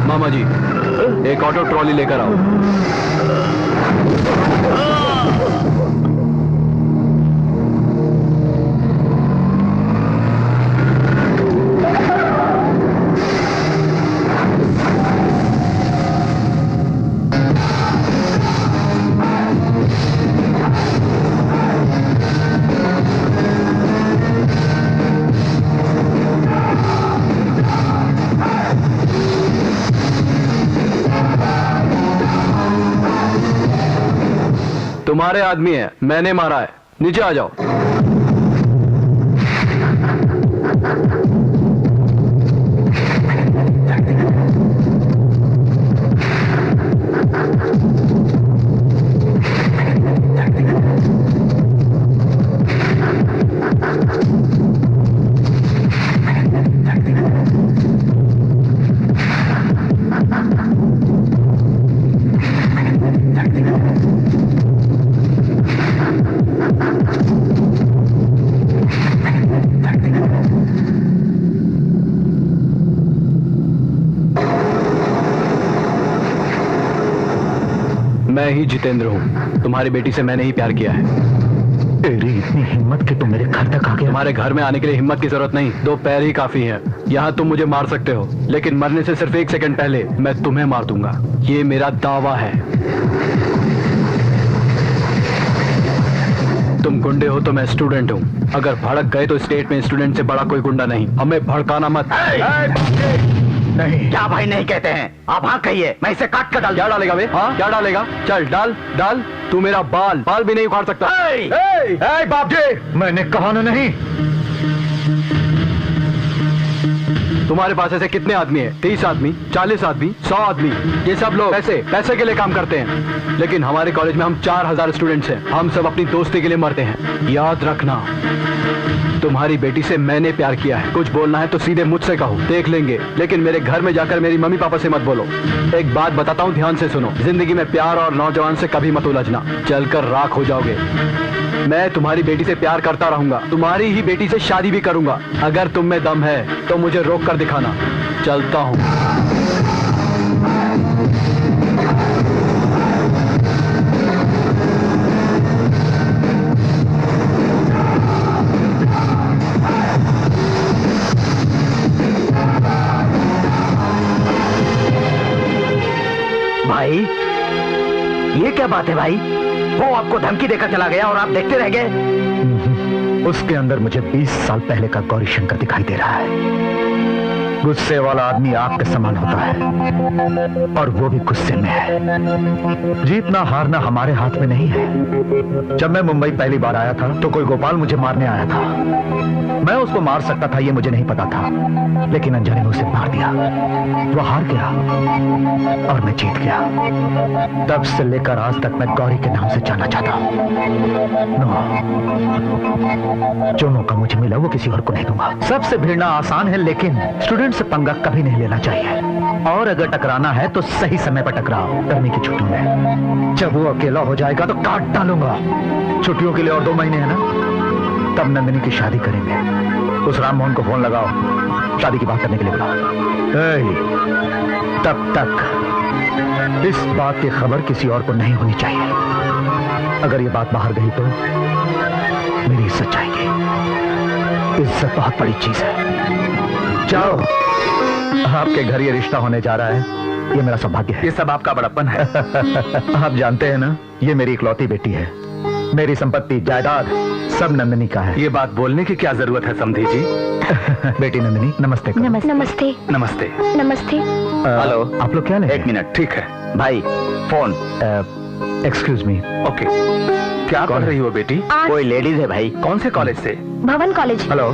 मामा जी, एक ऑटो ट्रॉली लेकर आओ। तुम्हारे आदमी है, मैंने मारा है, नीचे आ जाओ। मैं ही जितेंद्र हूँ, तुम्हारी बेटी से मैंने ही प्यार किया है। तेरी इतनी हिम्मत कि तुम मेरे घर तक आ गया? तुम्हारे घर में आने के लिए हिम्मत की जरूरत नहीं, 2 पैर ही काफी हैं। यहाँ तुम मुझे मार सकते हो, लेकिन मरने से सिर्फ 1 सेकंड पहले मैं तुम्हें मार दूंगा। ये मेरा दावा है। तुम गुंडे हो तो मैं स्टूडेंट हूँ। अगर भड़क गए तो स्टेट में स्टूडेंट से बड़ा कोई गुंडा नहीं। हमें भड़काना मत। नहीं, क्या भाई नहीं कहते हैं? आप हाँ कहिए, मैं इसे काट कर डाल। क्या डालेगा बे? हाँ क्या डालेगा? चल डाल डाल। तू मेरा बाल भी नहीं उखाड़ सकता। बाप जी, मैंने कहा ना नहीं। तुम्हारे पास ऐसे कितने आदमी हैं? 30 आदमी, 40 आदमी, 100 आदमी। ये सब लोग पैसे के लिए काम करते हैं। लेकिन हमारे कॉलेज में हम 4000 स्टूडेंट्स हैं। हम सब अपनी दोस्ती के लिए मरते हैं। याद रखना, तुम्हारी बेटी से मैंने प्यार किया है। कुछ बोलना है तो सीधे मुझसे कहो, देख लेंगे। लेकिन मेरे घर में जाकर मेरी मम्मी पापा से मत बोलो। एक बात बताता हूँ, ध्यान से सुनो। जिंदगी में प्यार और नौजवान से कभी मत उलझना, चलकर राख हो जाओगे। मैं तुम्हारी बेटी से प्यार करता रहूंगा, तुम्हारी ही बेटी से शादी भी करूंगा। अगर तुम में दम है तो मुझे रोक कर दिखाना। चलता हूँ। भाई, ये क्या बात है भाई? वो आपको धमकी देकर चला गया और आप देखते रह गए? उसके अंदर मुझे 20 साल पहले का गौरी शंकर दिखाई दे रहा है। गुस्से वाला आदमी आग के समान होता है और वो भी गुस्से में है। जीतना हारना हमारे हाथ में नहीं है। जब मैं मुंबई पहली बार आया था तो कोई गोपाल मुझे मारने आया था। मैं उसको मार सकता था, ये मुझे नहीं पता था, लेकिन अंजनी ने उसे मार दिया। वो हार गया और मैं जीत गया। तब से लेकर आज तक मैं गौरी के नाम से जाना चाहता हूँ। जो मौका मुझे मिला वो किसी और को नहीं दूंगा। सबसे भिड़ना आसान है, लेकिन स्टूडेंट से पंगा कभी नहीं लेना चाहिए। और अगर टकराना है तो सही समय पर टकराओ। गर्मी की छुट्टियों में जब वो अकेला हो जाएगा तो काट डालूंगा। छुट्टियों के लिए और 2 महीने हैं ना, तब नंदिनी की शादी करेंगे। उस राम मोहन को फोन लगाओ, शादी की बात करने के लिए बुलाओ। तब तक इस बात की खबर किसी और को नहीं होनी चाहिए। अगर ये बात बाहर गई तो मेरी इज्जत जाएगी। इज्जत बहुत बड़ी चीज है। जाओ, आपके घर ये रिश्ता होने जा रहा है, ये मेरा सौभाग्य है। ये सब आपका बड़प्पन है। आप जानते हैं ना, ये मेरी इकलौती बेटी है। मेरी संपत्ति जायदाद सब नंदिनी का है। ये बात बोलने की क्या जरूरत है समधी जी? बेटी नंदिनी, नमस्ते करो। नमस्ते। नमस्ते। नमस्ते। हेलो, आप लोग क्या ले? 1 मिनट। ठीक है भाई, फोन। Excuse me. ओके। क्या कर रही हो बेटी? कोई लेडीज है भाई। कौन से कॉलेज से? भवन कॉलेज। हेलो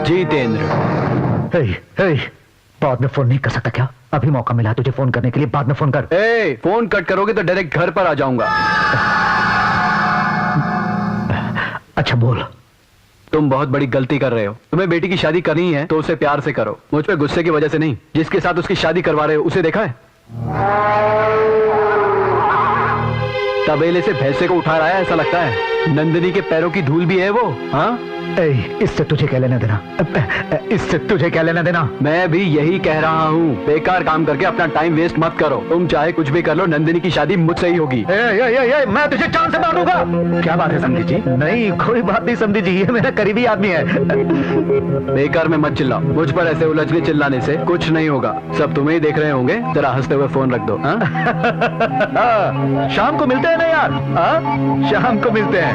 जितेंद्र। बाद में फोन नहीं कर सकता क्या? अभी मौका मिला तुझे फोन करने के लिए, बाद में फोन कर। फोन कट करोगे तो डायरेक्ट घर पर आ जाऊंगा। अच्छा बोल। तुम बहुत बड़ी गलती कर रहे हो। तुम्हें बेटी की शादी करनी है तो उसे प्यार से करो, मुझ पे गुस्से की वजह से नहीं। जिसके साथ उसकी शादी करवा रहे हो उसे देखा है? तबेले से भैंसे को उठा रहा है ऐसा लगता है। नंदिनी के पैरों की धूल भी है वो। हाँ, इससे तुझे क्या लेना देना? इससे तुझे क्या लेना देना? मैं भी यही कह रहा हूँ, बेकार काम करके अपना टाइम वेस्ट मत करो। तुम चाहे कुछ भी कर लो, नंदिनी की शादी मुझसे ही होगी। मैं तुझे जान से मारूंगा। क्या बात है समधी जी? नहीं, कोई बात नहीं समधी जी, ये मेरा करीबी आदमी है। बेकार में मत चिल्लाओ। मुझ पर ऐसे उलझने चिल्लाने से कुछ नहीं होगा। सब तुम्हें ही देख रहे होंगे। जरा हंसते हुए फोन रख दो। शाम को मिलते हैं ना यार? शाम को मिलते हैं।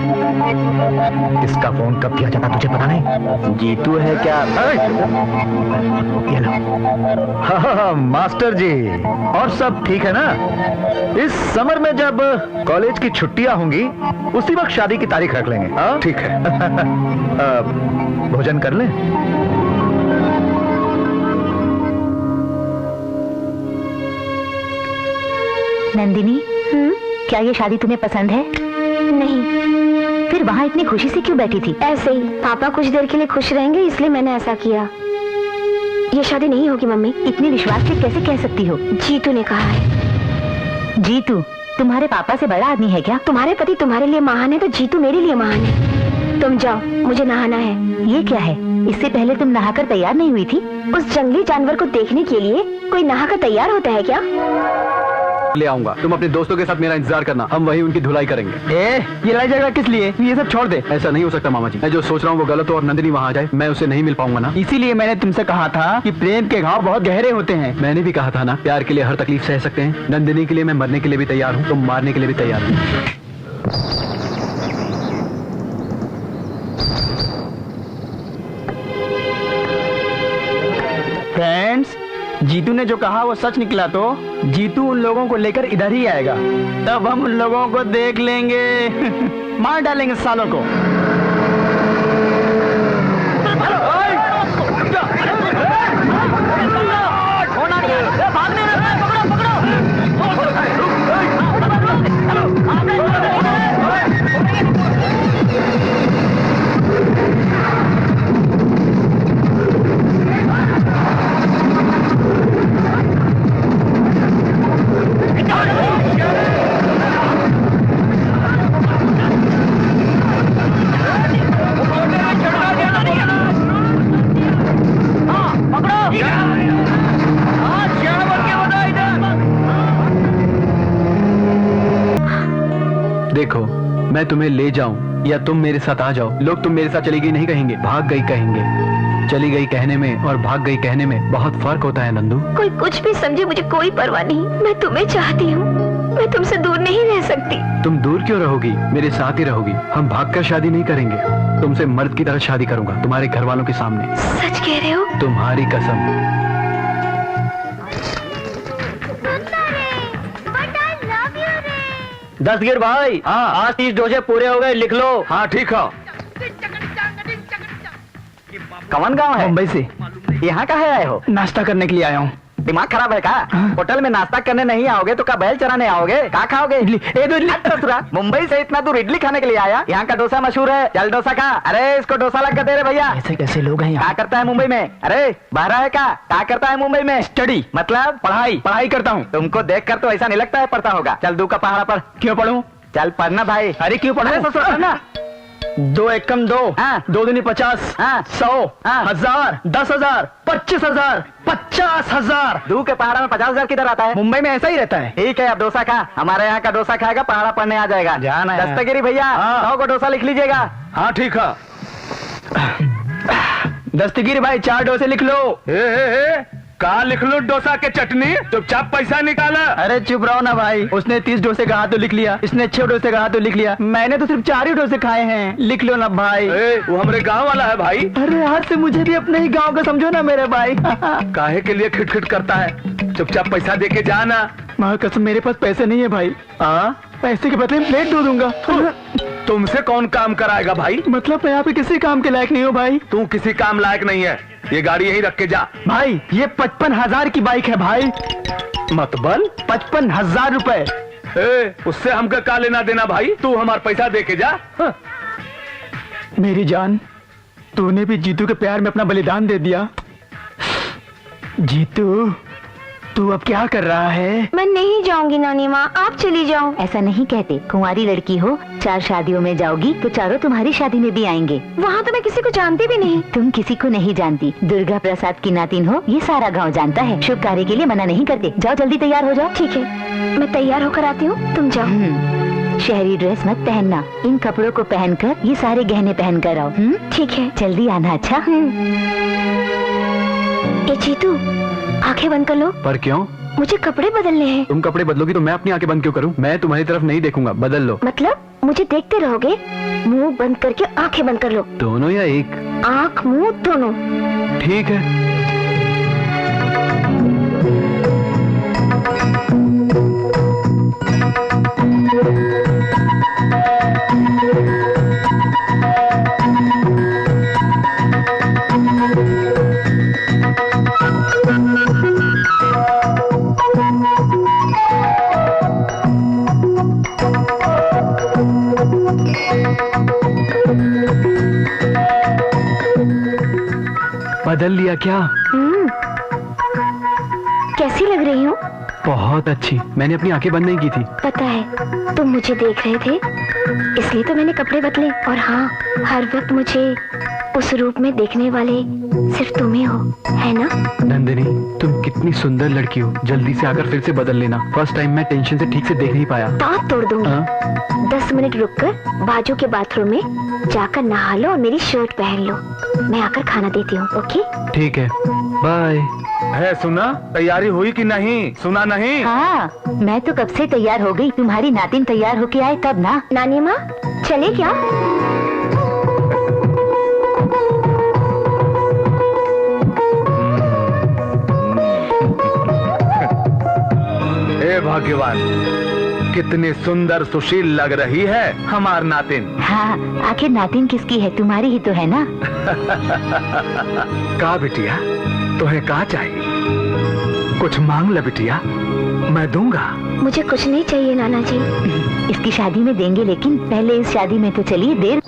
इसका फोन कब किया जाता तुझे पता नहीं? जीतू है क्या? ये लो। हाँ, मास्टर जी, और सब ठीक है ना? इस समर में जब कॉलेज की छुट्टियां होंगी उसी वक्त शादी की तारीख रख लेंगे। हाँ ठीक है। भोजन कर ले। नंदिनी, क्या ये शादी तुम्हें पसंद है? नहीं। फिर वहाँ इतनी खुशी से क्यों बैठी थी? ऐसे ही, पापा कुछ देर के लिए खुश रहेंगे इसलिए मैंने ऐसा किया। ये शादी नहीं होगी मम्मी। इतने विश्वास से कैसे कह सकती हो? जीतू ने कहा है। जीतू तुम्हारे पापा से बड़ा आदमी है क्या? तुम्हारे पति तुम्हारे लिए महान है तो जीतू मेरे लिए महान है। तुम जाओ, मुझे नहाना है। ये क्या है? इससे पहले तुम नहाकर तैयार नहीं हुई थी? उस जंगली जानवर को देखने के लिए कोई नहाकर तैयार होता है क्या? ले आऊंगा। तुम अपने दोस्तों के साथ मेरा इंतजार करना, हम वहीं उनकी धुलाई करेंगे। ये लड़ाई झगड़ा किस लिए? ये सब छोड़ दे। ऐसा नहीं हो सकता मामा जी। मैं जो सोच रहा हूँ वो गलत हो और नंदिनी वहाँ आ जाए, मैं उसे नहीं मिल पाऊंगा ना। इसीलिए मैंने तुमसे कहा था कि प्रेम के घाव बहुत गहरे होते हैं। मैंने भी कहा था ना, प्यार के लिए हर तकलीफ सह सकते हैं। नंदिनी के लिए मैं मरने के लिए भी तैयार हूँ, तुम मारने के लिए भी तैयार हूँ। फ्रेंड्स, जीतू ने जो कहा वो सच निकला तो जीतू उन लोगों को लेकर इधर ही आएगा। तब हम उन लोगों को देख लेंगे। मार डालेंगे सालों को। देखो, मैं तुम्हें ले जाऊं या तुम मेरे साथ आ जाओ, लोग तुम मेरे साथ चली गई नहीं कहेंगे, भाग गई कहेंगे। चली गई कहने में और भाग गई कहने में बहुत फर्क होता है नंदू। कोई कुछ भी समझे, मुझे कोई परवाह नहीं। मैं तुम्हें चाहती हूँ, मैं तुमसे दूर नहीं रह सकती। तुम दूर क्यों रहोगी, मेरे साथ ही रहोगी। हम भागकर शादी नहीं करेंगे, तुमसे मर्द की तरह शादी करूंगा, तुम्हारे घर वालों के सामने। सच कह रहे हो? तुम्हारी कसम। दस्तगीर भाई, हाँ। आज 30 डोजे पूरे हो गए, लिख लो। हाँ ठीक है। कौन गांव है? मुंबई से यहाँ काहे आए हो? नाश्ता करने के लिए आया हूँ। दिमाग खराब है का? होटल में नाश्ता करने नहीं आओगे तो क्या बैल चराने आओगे? क्या खाओगे? इडली। ए दो इडली। दूसरा मुंबई से इतना दूर इडली खाने के लिए आया? यहाँ का डोसा मशहूर है, चल डोसा खा। अरे इसको डोसा लग दे रे भैया। ऐसे कैसे लोग हैं यहाँ? क्या करता है मुंबई में? अरे बहरा है क्या करता है मुंबई में? स्टडी, मतलब पढ़ाई करता हूँ। तुमको देखकर तो ऐसा नहीं लगता है पढ़ता होगा। चल दू का पहाड़ा पर। क्यों पढ़ूं? चल पढ़ना भाई। अरे क्यों पढ़ूं? अरे ससुर पढ़ना। 2 एकम 2, हाँ। 2 दूनी 50, हाँ। 100, हाँ। 1000, 10,000, 25,000, 50,000। दू के पहाड़ा में 50,000 किधर आता है? मुंबई में ऐसा ही रहता है। ठीक है, अब डोसा खा। हमारे यहाँ का डोसा खाएगा, पहाड़ा पढ़ने आ जाएगा। जाना है। दस्तगिरी भैया, हाँ। 100 को डोसा लिख लीजिएगा। हाँ ठीक है। दस्तगीर भाई 4 डोसे लिख लो। कहा लिख लो डोसा के चटनी, चुपचाप पैसा निकाला। अरे चुप रहो ना भाई, उसने 30 डोसे कहा तो लिख लिया, इसने 6 डोसे कहा तो लिख लिया, मैंने तो सिर्फ 4 ही डोसे खाए हैं। लिख लो ना भाई। वो हमारे गांव वाला है भाई। अरे आज से मुझे भी अपने ही गांव का समझो ना मेरे भाई। काहे के लिए खिटखिट करता है? चुपचाप पैसा दे के जाना। माँ कसम मेरे पास पैसे नहीं है भाई। पैसे के बदले में प्लेट धो दूंगा। तुमसे कौन काम कराएगा भाई? मतलब मैं यहाँ पे किसी काम के लायक नहीं हूँ भाई। तू किसी काम लायक नहीं है, ये गाड़ी यहीं रख के जा। भाई ये 55,000 की बाइक है भाई। मतबल 55,000 रुपए। उससे हमको क्या लेना देना भाई? तू हमारा पैसा दे के जा। मेरी जान, तूने भी जीतू के प्यार में अपना बलिदान दे दिया। जीतू तू अब क्या कर रहा है? मैं नहीं जाऊंगी नानी माँ, आप चली जाओ। ऐसा नहीं कहते, कुंवारी लड़की हो, 4 शादियों में जाओगी तो चारों तुम्हारी शादी में भी आएंगे। वहाँ तो मैं किसी को जानती भी नहीं। तुम किसी को नहीं जानती, दुर्गा प्रसाद की नातिन हो, ये सारा गांव जानता है। शुभ कार्य के लिए मना नहीं करते। जाओ जल्दी तैयार हो जाओ। ठीक है, मैं तैयार होकर आती हूँ, तुम जाओ। शहरी ड्रेस मत पहनना, इन कपड़ों को पहनकर ये सारे गहने पहन कर आओ। ठीक है, जल्दी आना। अच्छा। ए जीतू, आंखें बंद कर लो। पर क्यों? मुझे कपड़े बदलने हैं। तुम कपड़े बदलोगी तो मैं अपनी आंखें बंद क्यों करूं? मैं तुम्हारी तरफ नहीं देखूंगा, बदल लो। मतलब मुझे देखते रहोगे? मुंह बंद करके आंखें बंद कर लो। दोनों या एक? आंख मुंह दोनों। ठीक है। बदल लिया क्या? कैसी लग रही हूँ? बहुत अच्छी। मैंने अपनी आंखें बंद नहीं की थी। पता है, तुम मुझे देख रहे थे, इसलिए तो मैंने कपड़े बदले। और हाँ, हर वक्त मुझे उस रूप में देखने वाले सिर्फ तुम ही हो, है ना? नंदिनी, तुम कितनी सुंदर लड़की हो। जल्दी से आकर फिर से बदल लेना। फर्स्ट टाइम मैं टेंशन से ठीक से देख नहीं पाया। दांत तोड़ दूंगी। 10 मिनट रुककर बाजू के बाथरूम में जाकर नहा लो और मेरी शर्ट पहन लो। मैं आकर खाना देती हूँ। ओके? ठीक है, बाय। है सुना, तैयारी हुई कि नहीं? सुना नहीं? हाँ, मैं तो कब से तैयार हो गई। तुम्हारी नातिन तैयार होके आए तब ना। नानी माँ, चले क्या? हे भगवान, कितनी सुंदर सुशील लग रही है हमार नातिन। हाँ, आखिर नातिन किसकी है? तुम्हारी ही तो है ना। का बिटिया, तुम्हें का चाहिए? कुछ मांग ले बिटिया, मैं दूंगा। मुझे कुछ नहीं चाहिए नाना जी। इसकी शादी में देंगे, लेकिन पहले इस शादी में तो चलिए। देर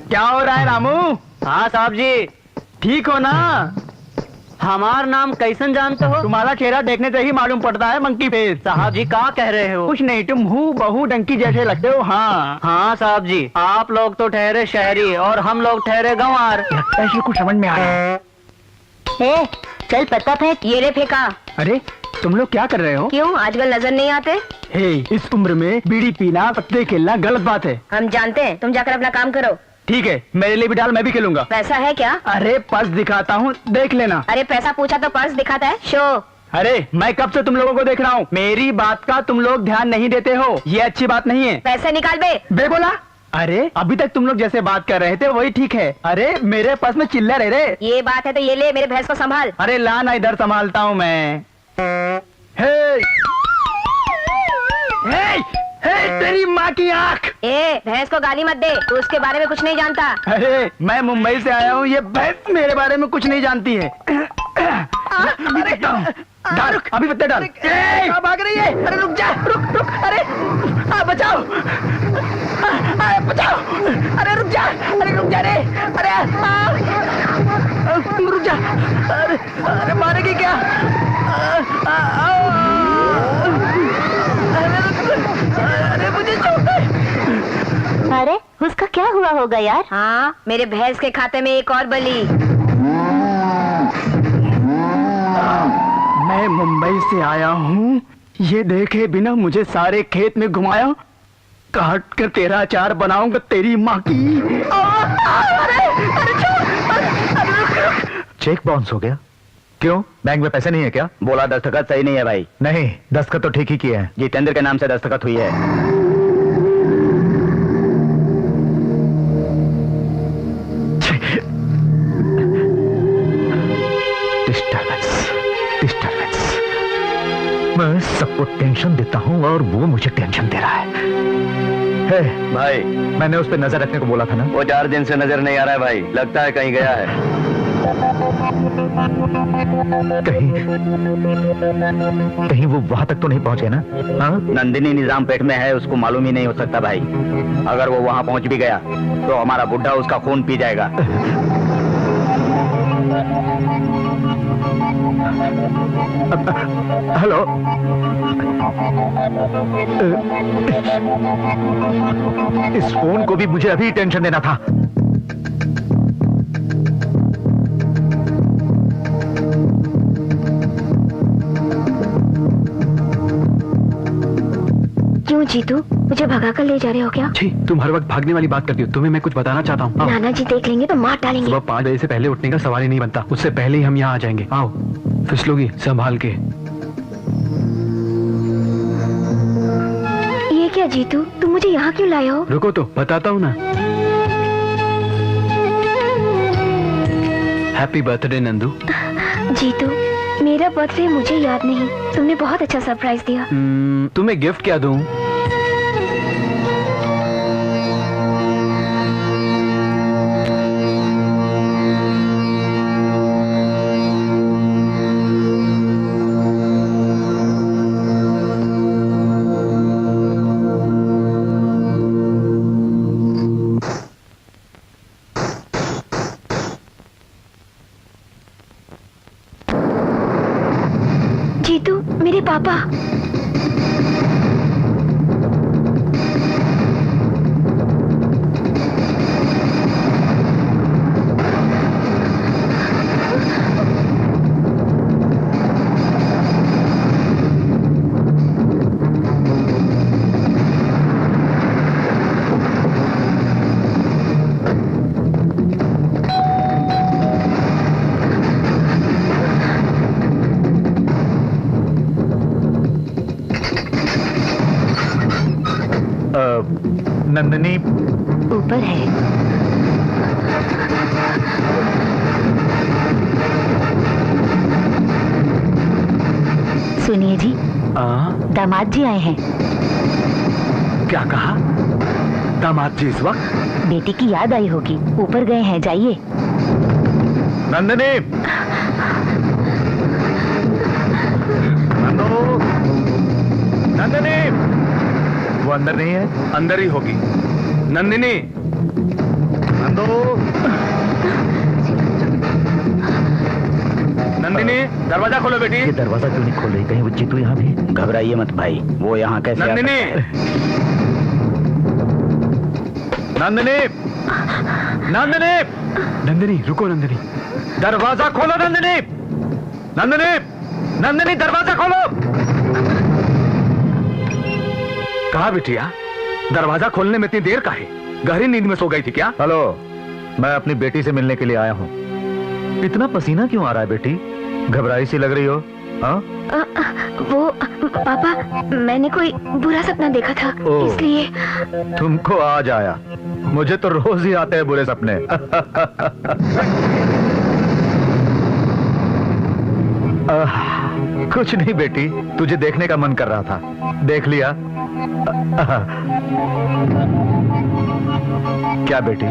क्या हो रहा है रामू? हाँ साहब जी। ठीक हो ना? हमार नाम कैसन जानते हो? तुम्हारा चेहरा देखने से ही मालूम पड़ता है, मंकी फेस। साहब जी क्या कह रहे हो? कुछ नहीं, तुम हूँ बहू डंकी जैसे लगते हो। हाँ हाँ साहब जी, आप लोग तो ठहरे शहरी और हम लोग ठहरे गंवार। ऐसे कुछ समझ में आ रहा है। चल पत्ता फेंक। ये रे फेंका। अरे तुम लोग क्या कर रहे हो? क्यों आजकल नजर नहीं आते? हे, इस उम्र में बीड़ी पीना, पत्ते खेलना गलत बात है। हम जानते हैं, तुम जाकर अपना काम करो। ठीक है, मेरे लिए भी डाल, मैं भी खेलूंगा। पैसा है क्या? अरे पर्स दिखाता हूँ, देख लेना। अरे पैसा पूछा तो पर्स दिखाता है, शो। अरे मैं कब से तुम लोगों को देख रहा हूँ, मेरी बात का तुम लोग ध्यान नहीं देते हो, ये अच्छी बात नहीं है। पैसे निकाल बे। बे बोला? अरे अभी तक तुम लोग जैसे बात कर रहे थे वही ठीक है। अरे मेरे पास में चिल्लर है रे। ये बात है तो ये ले, मेरे भैंस को संभाल। अरे ला ना, इधर संभालता हूँ मैं। हे, हे, हे, तेरी माँ की आँख। ए, भैंस को गाली मत दे, तू उसके बारे में कुछ नहीं जानता। अरे मैं मुंबई से आया हूँ, ये भैंस मेरे बारे में कुछ नहीं जानती है। अरे डाल, अभी पत्ते डाल। कहाँ भाग रही है? अरे रुक जा, रुक, अरे बचाओ, बचाओ, अरे रुक जा रे, अरे रुक जा, अरे मारेगी क्या? अरे मुझे चोट है। अरे उसका क्या हुआ होगा यार? हाँ, मेरे भैंस के खाते में एक और बली। मैं मुंबई से आया हूँ, ये देखे बिना मुझे सारे खेत में घुमाया, काट कर तेरा अचार बनाऊंगा तेरी माँ की। चेक बाउंस हो गया। क्यों, बैंक में पैसे नहीं है क्या? बोला दस्तखत सही नहीं है भाई। नहीं, दस्तखत तो ठीक ही किए हैं। जितेंद्र के नाम से दस्तखत हुई है। डिस्टर्बेंस। मैं सबको टेंशन देता हूँ और वो मुझे टेंशन दे रहा है। भाई मैंने उस पर नजर रखने को बोला था ना। वो 4 दिन से नजर नहीं आ रहा है भाई, लगता है कहीं गया है। कहीं वो वहां तक तो नहीं पहुंचे ना? हाँ? नंदिनी निजाम पेट में है, उसको मालूम ही नहीं हो सकता भाई। अगर वो वहां पहुंच भी गया तो हमारा बुढ़ा उसका खून पी जाएगा। हेलो, इस फोन को भी मुझे अभी टेंशन देना था। क्यों जीतू, मुझे भगा कर ले जा रहे हो क्या? छी, तुम हर वक्त भागने वाली बात करती हो। तुम्हें मैं कुछ बताना चाहता हूँ। नाना जी देख लेंगे तो मार डालेंगे। सुबह 5 बजे से पहले उठने का सवाल ही नहीं बनता, उससे पहले ही हम यहाँ आ जाएंगे। आओ, फिसलोगी संभाल के। ये क्या जीतू, तुम मुझे यहाँ क्यों लाए हो? रुको तो बताता हूँ ना। Happy birthday Nandu. जीतू, मेरा बर्थडे मुझे याद नहीं, तुमने बहुत अच्छा सरप्राइज दिया। तुम्हें गिफ्ट क्या दूं? जीतू, मेरे पापा। नंदिनी ऊपर है। सुनिए जी, दामाद जी आए हैं। क्या कहा? दामाद जी इस वक्त? बेटी की याद आई होगी, ऊपर गए हैं, जाइए। नंदिनी, नंदिनी, वो अंदर नहीं है? अंदर ही होगी। नंदिनी, नंदिनी, दरवाजा खोलो बेटी। ये दरवाजा क्यों नहीं खोल रही? कहीं वो जीतू यहाँ भी? घबराइए मत भाई, वो यहाँ कैसे आ नंदिनी, नंदिनी, नंदिनी, नंदिनी रुको। नंदिनी, दरवाजा खोलो। नंदिनी, नंदिनी, नंदिनी दरवाजा खोलो। कहा बिटिया, दरवाजा खोलने में इतनी देर का है? गहरी नींद में सो गई थी क्या? हेलो, मैं अपनी बेटी से मिलने के लिए आया हूँ। इतना पसीना क्यों आ रहा है बेटी? घबराई सी लग रही हो? हाँ? वो पापा, मैंने कोई बुरा सपना देखा था, ओह। इसलिए। तुमको आज आया, मुझे तो रोज ही आते हैं बुरे सपने। कुछ नहीं बेटी, तुझे देखने का मन कर रहा था, देख लिया। क्या बेटी,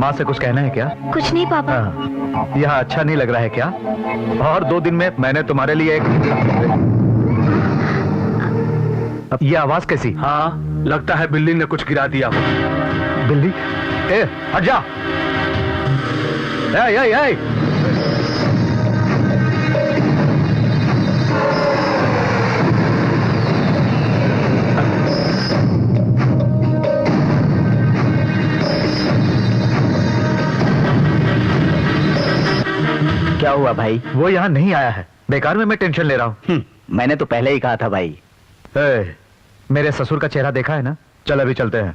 माँ से कुछ कहना है क्या? कुछ नहीं पापा। यहाँ अच्छा नहीं लग रहा है क्या? और 2 दिन में मैंने तुम्हारे लिए एक... ये आवाज कैसी? हाँ, लगता है बिल्ली ने कुछ गिरा दिया हो। बिल्ली? ए, हट जा। ए। क्या हुआ भाई? वो यहाँ नहीं आया है, बेकार में मैं टेंशन ले रहा हूँ। मैंने तो पहले ही कहा था भाई। मेरे ससुर का चेहरा देखा है ना? चल अभी चलते हैं।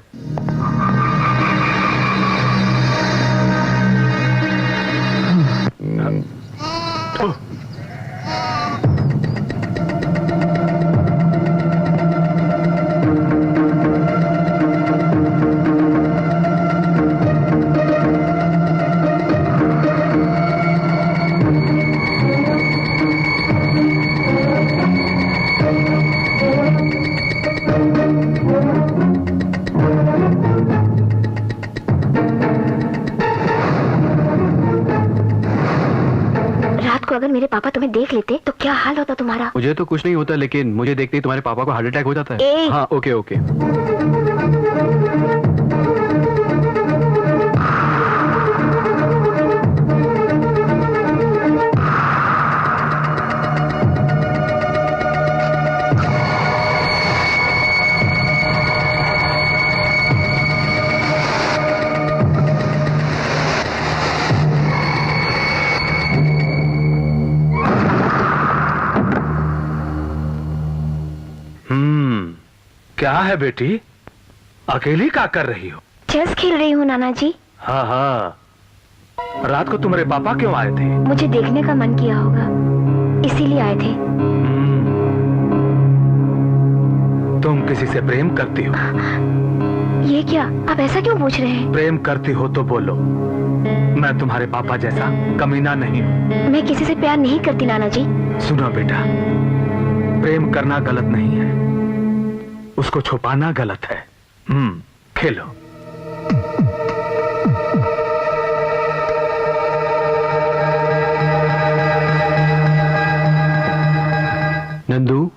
अगर मेरे पापा तुम्हें देख लेते तो क्या हाल होता तुम्हारा? मुझे तो कुछ नहीं होता, लेकिन मुझे देखते ही तुम्हारे पापा को हार्ट अटैक हो जाता है। हाँ, ओके ओके। क्या है बेटी, अकेली क्या कर रही हो? चेस खेल रही हूँ नाना जी। हाँ हाँ, रात को तुम्हारे पापा क्यों आए थे? मुझे देखने का मन किया होगा, इसीलिए आए थे। तुम किसी से प्रेम करती हो? ये क्या, आप ऐसा क्यों पूछ रहे हैं? प्रेम करती हो तो बोलो, मैं तुम्हारे पापा जैसा कमीना नहीं हूँ। मैं किसी से प्यार नहीं करती नाना जी। सुनो बेटा, प्रेम करना गलत नहीं है, उसको छुपाना गलत है। खेलो। नंदू,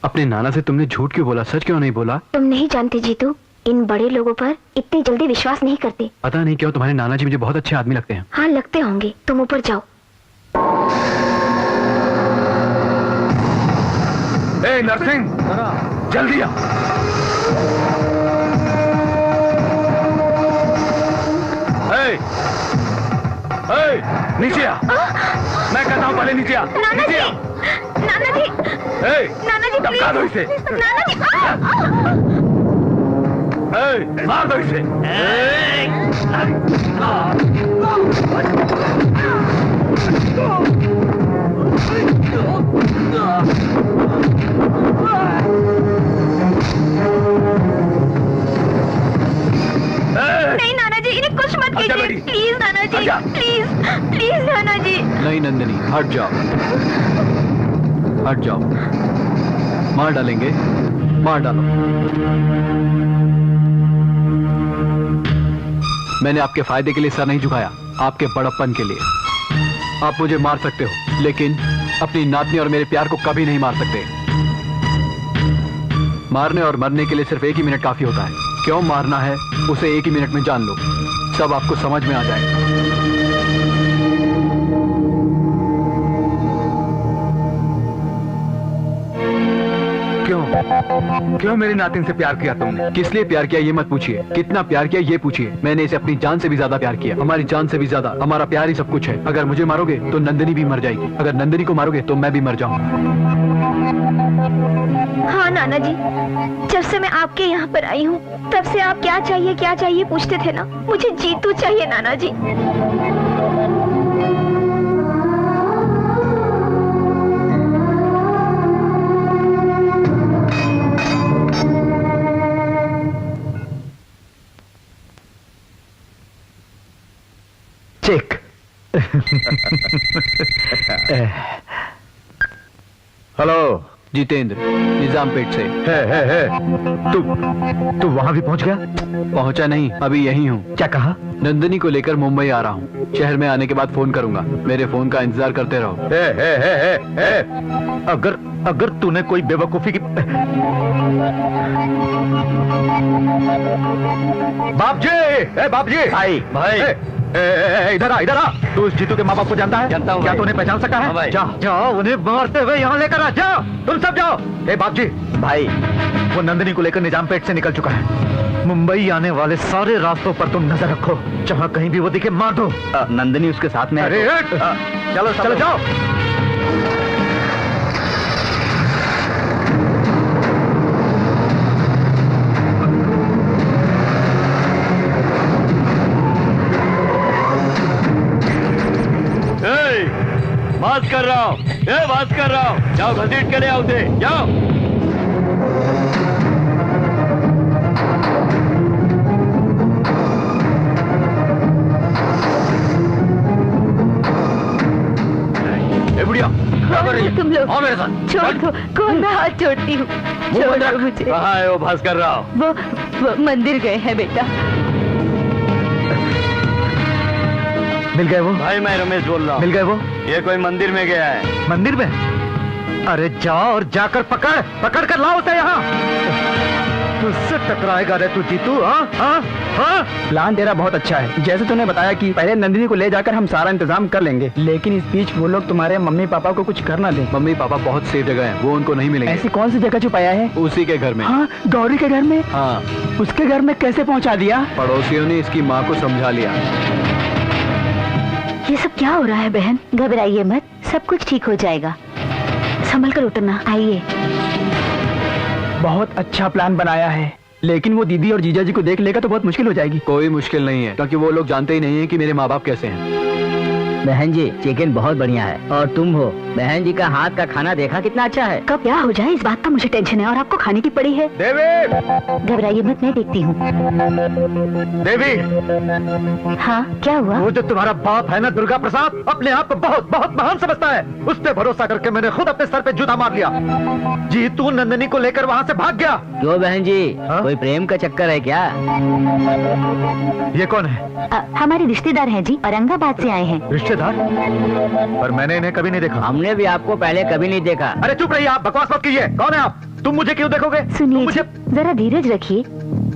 अपने नाना से तुमने झूठ क्यों बोला? सच क्यों नहीं बोला? तुम नहीं जानते जीतू, इन बड़े लोगों पर इतनी जल्दी विश्वास नहीं करते। पता नहीं क्यों तुम्हारे नाना जी मुझे बहुत अच्छे आदमी लगते हैं। हाँ, लगते होंगे। तुम ऊपर जाओ। ए नरसिंह, जल्दी आ। नीचे आ। मैं कहता हूँ पहले नीचे आ। नीचे आ। नाना जी, नाना जी, धक्का दो इसे। नाना जी, मार दो इसे। नहीं नाना जी, इन्हें कुछ मत कीजिए, please Nana ji, please please नाना जी। नहीं नंदिनी, हट जाओ, हट जाओ। मार डालेंगे, मार डालो। मैंने आपके फायदे के लिए सर नहीं झुकाया, आपके बड़प्पन के लिए। आप मुझे मार सकते हो, लेकिन अपनी नातनी और मेरे प्यार को कभी नहीं मार सकते। मारने और मरने के लिए सिर्फ 1 ही मिनट काफी होता है। क्यों मारना है उसे 1 ही मिनट में जान लो, सब आपको समझ में आ जाएगा। क्यों, क्यों मेरी नातिन से प्यार किया तुमने? किस लिए प्यार किया ये मत पूछिए, कितना प्यार किया ये पूछिए। मैंने इसे अपनी जान से भी ज्यादा प्यार किया, हमारी जान से भी ज्यादा। हमारा प्यार ही सब कुछ है। अगर मुझे मारोगे तो नंदिनी भी मर जाएगी, अगर नंदिनी को मारोगे तो मैं भी मर जाऊंगा। हाँ नाना जी, जब से मैं आपके यहाँ पर आई हूँ तब से आप क्या चाहिए पूछते थे ना। मुझे जीतू चाहिए नाना जी। चेक। हेलो जितेंद्र, निजामपेट से। है। तू वहां भी पहुंच गया? पहुंचा नहीं, अभी यही हूँ। क्या कहा? नंदिनी को लेकर मुंबई आ रहा हूँ। शहर में आने के बाद फोन करूंगा, मेरे फोन का इंतजार करते रहो। अगर तूने कोई बेवकूफी की बाप जी भाई इधर आ। तू उस जीतू के माँ बाप को जानता है? जानता हूँ क्या भाई। तू उन्हें पहचान सका है? हाँ जाओ उन्हें मारते हुए यहाँ लेकर आ जाओ। तुम सब जाओ। बाप जी भाई, वो नंदिनी को लेकर निजामपेट से निकल चुका है। मुंबई आने वाले सारे रास्तों पर तुम नजर रखो, जहाँ कहीं भी वो दिखे मार दो। नंदिनी उसके साथ में है। अरे चलो जाओ। बात कर रहा हूँ, जाओ घसीट के ले आओ उसे, जाओ। बुढ़िया तुम लोग आओ मेरे साथ। छोड़ दो, कौन मैं हाथ छोड़ती हूँ। छोड़ दो मुझे। कहाँ है वो भास्कर राव? वो मंदिर गए हैं बेटा। मिल गए वो? भाई मैं रमेश बोल रहा हूँ। मिल गए वो? ये कोई मंदिर में गया है। मंदिर में? अरे जाओ और जाकर पकड़ कर लाओ उसे यहाँ। तुझसे टकराएगा रे तू जीतू। हाँ? प्लान तेरा बहुत अच्छा है। जैसे तूने बताया कि पहले नंदिनी को ले जाकर हम सारा इंतजाम कर लेंगे, लेकिन इस बीच वो लोग तुम्हारे मम्मी पापा को कुछ करना दे। मम्मी पापा बहुत सेफ जगह है, वो उनको नहीं मिलेंगे। ऐसी कौन सी जगह छुपाया है? उसी के घर में। हाँ, गौरी के घर में? हाँ। उसके घर में कैसे पहुँचा दिया? पड़ोसियों ने इसकी माँ को समझा लिया। ये सब क्या हो रहा है बहन? घबराइए मत, सब कुछ ठीक हो जाएगा। संभल कर उतरना। आइए। बहुत अच्छा प्लान बनाया है, लेकिन वो दीदी और जीजा जी को देख लेगा तो बहुत मुश्किल हो जाएगी। कोई मुश्किल नहीं है, क्योंकि वो लोग जानते ही नहीं है कि मेरे माँ बाप कैसे हैं। बहन जी चिकन बहुत बढ़िया है, और तुम हो बहन जी का हाथ का खाना देखा कितना अच्छा है। कब क्या हो जाए इस बात का मुझे टेंशन है, और आपको खाने की पड़ी है। देवी! घबराइए मत, मैं देखती हूँ। देवी! हाँ क्या हुआ? वो जो तुम्हारा बाप है ना दुर्गा प्रसाद, अपने आप को बहुत बहुत महान समझता है। उस पे भरोसा करके मैंने खुद अपने सर पे जूता मार लिया। जीतू नंदिनी को लेकर वहाँ से भाग गया। क्यों बहन जी? कोई प्रेम का चक्कर है क्या? ये कौन है? हमारे रिश्तेदार हैं जी, औरंगाबाद से आए हैं। रिश्तेदार? पर मैंने इन्हें कभी नहीं देखा। हमने भी आपको पहले कभी नहीं देखा। अरे चुप रहिए, आप बकवास मत कीजिए। कौन है आप? तुम मुझे क्यों देखोगे? सुनिए मुझे जरा धीरज रखिए,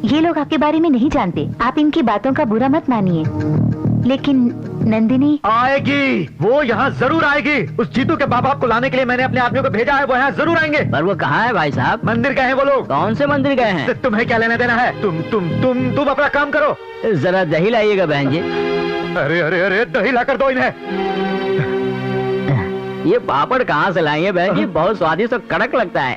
ये लोग आपके बारे में नहीं जानते, आप इनकी बातों का बुरा मत मानिए। लेकिन नंदिनी आएगी, वो यहाँ जरूर आएगी। उस जीतू के बाप को लाने के लिए मैंने अपने आदमियों को भेजा है, वो यहाँ जरूर आएंगे। पर वो कहाँ है भाई साहब? मंदिर गए हैं वो लोग। कौन से मंदिर गए हैं? तुम्हें क्या लेना देना है? तुम अपना काम करो। जरा दही लाइएगा बहन जी। अरे अरे अरे दही लाकर दो इन्हें। ये पापड़ कहाँ से लाएंगे बहन जी? बहुत स्वादिष्ट और कड़क लगता है।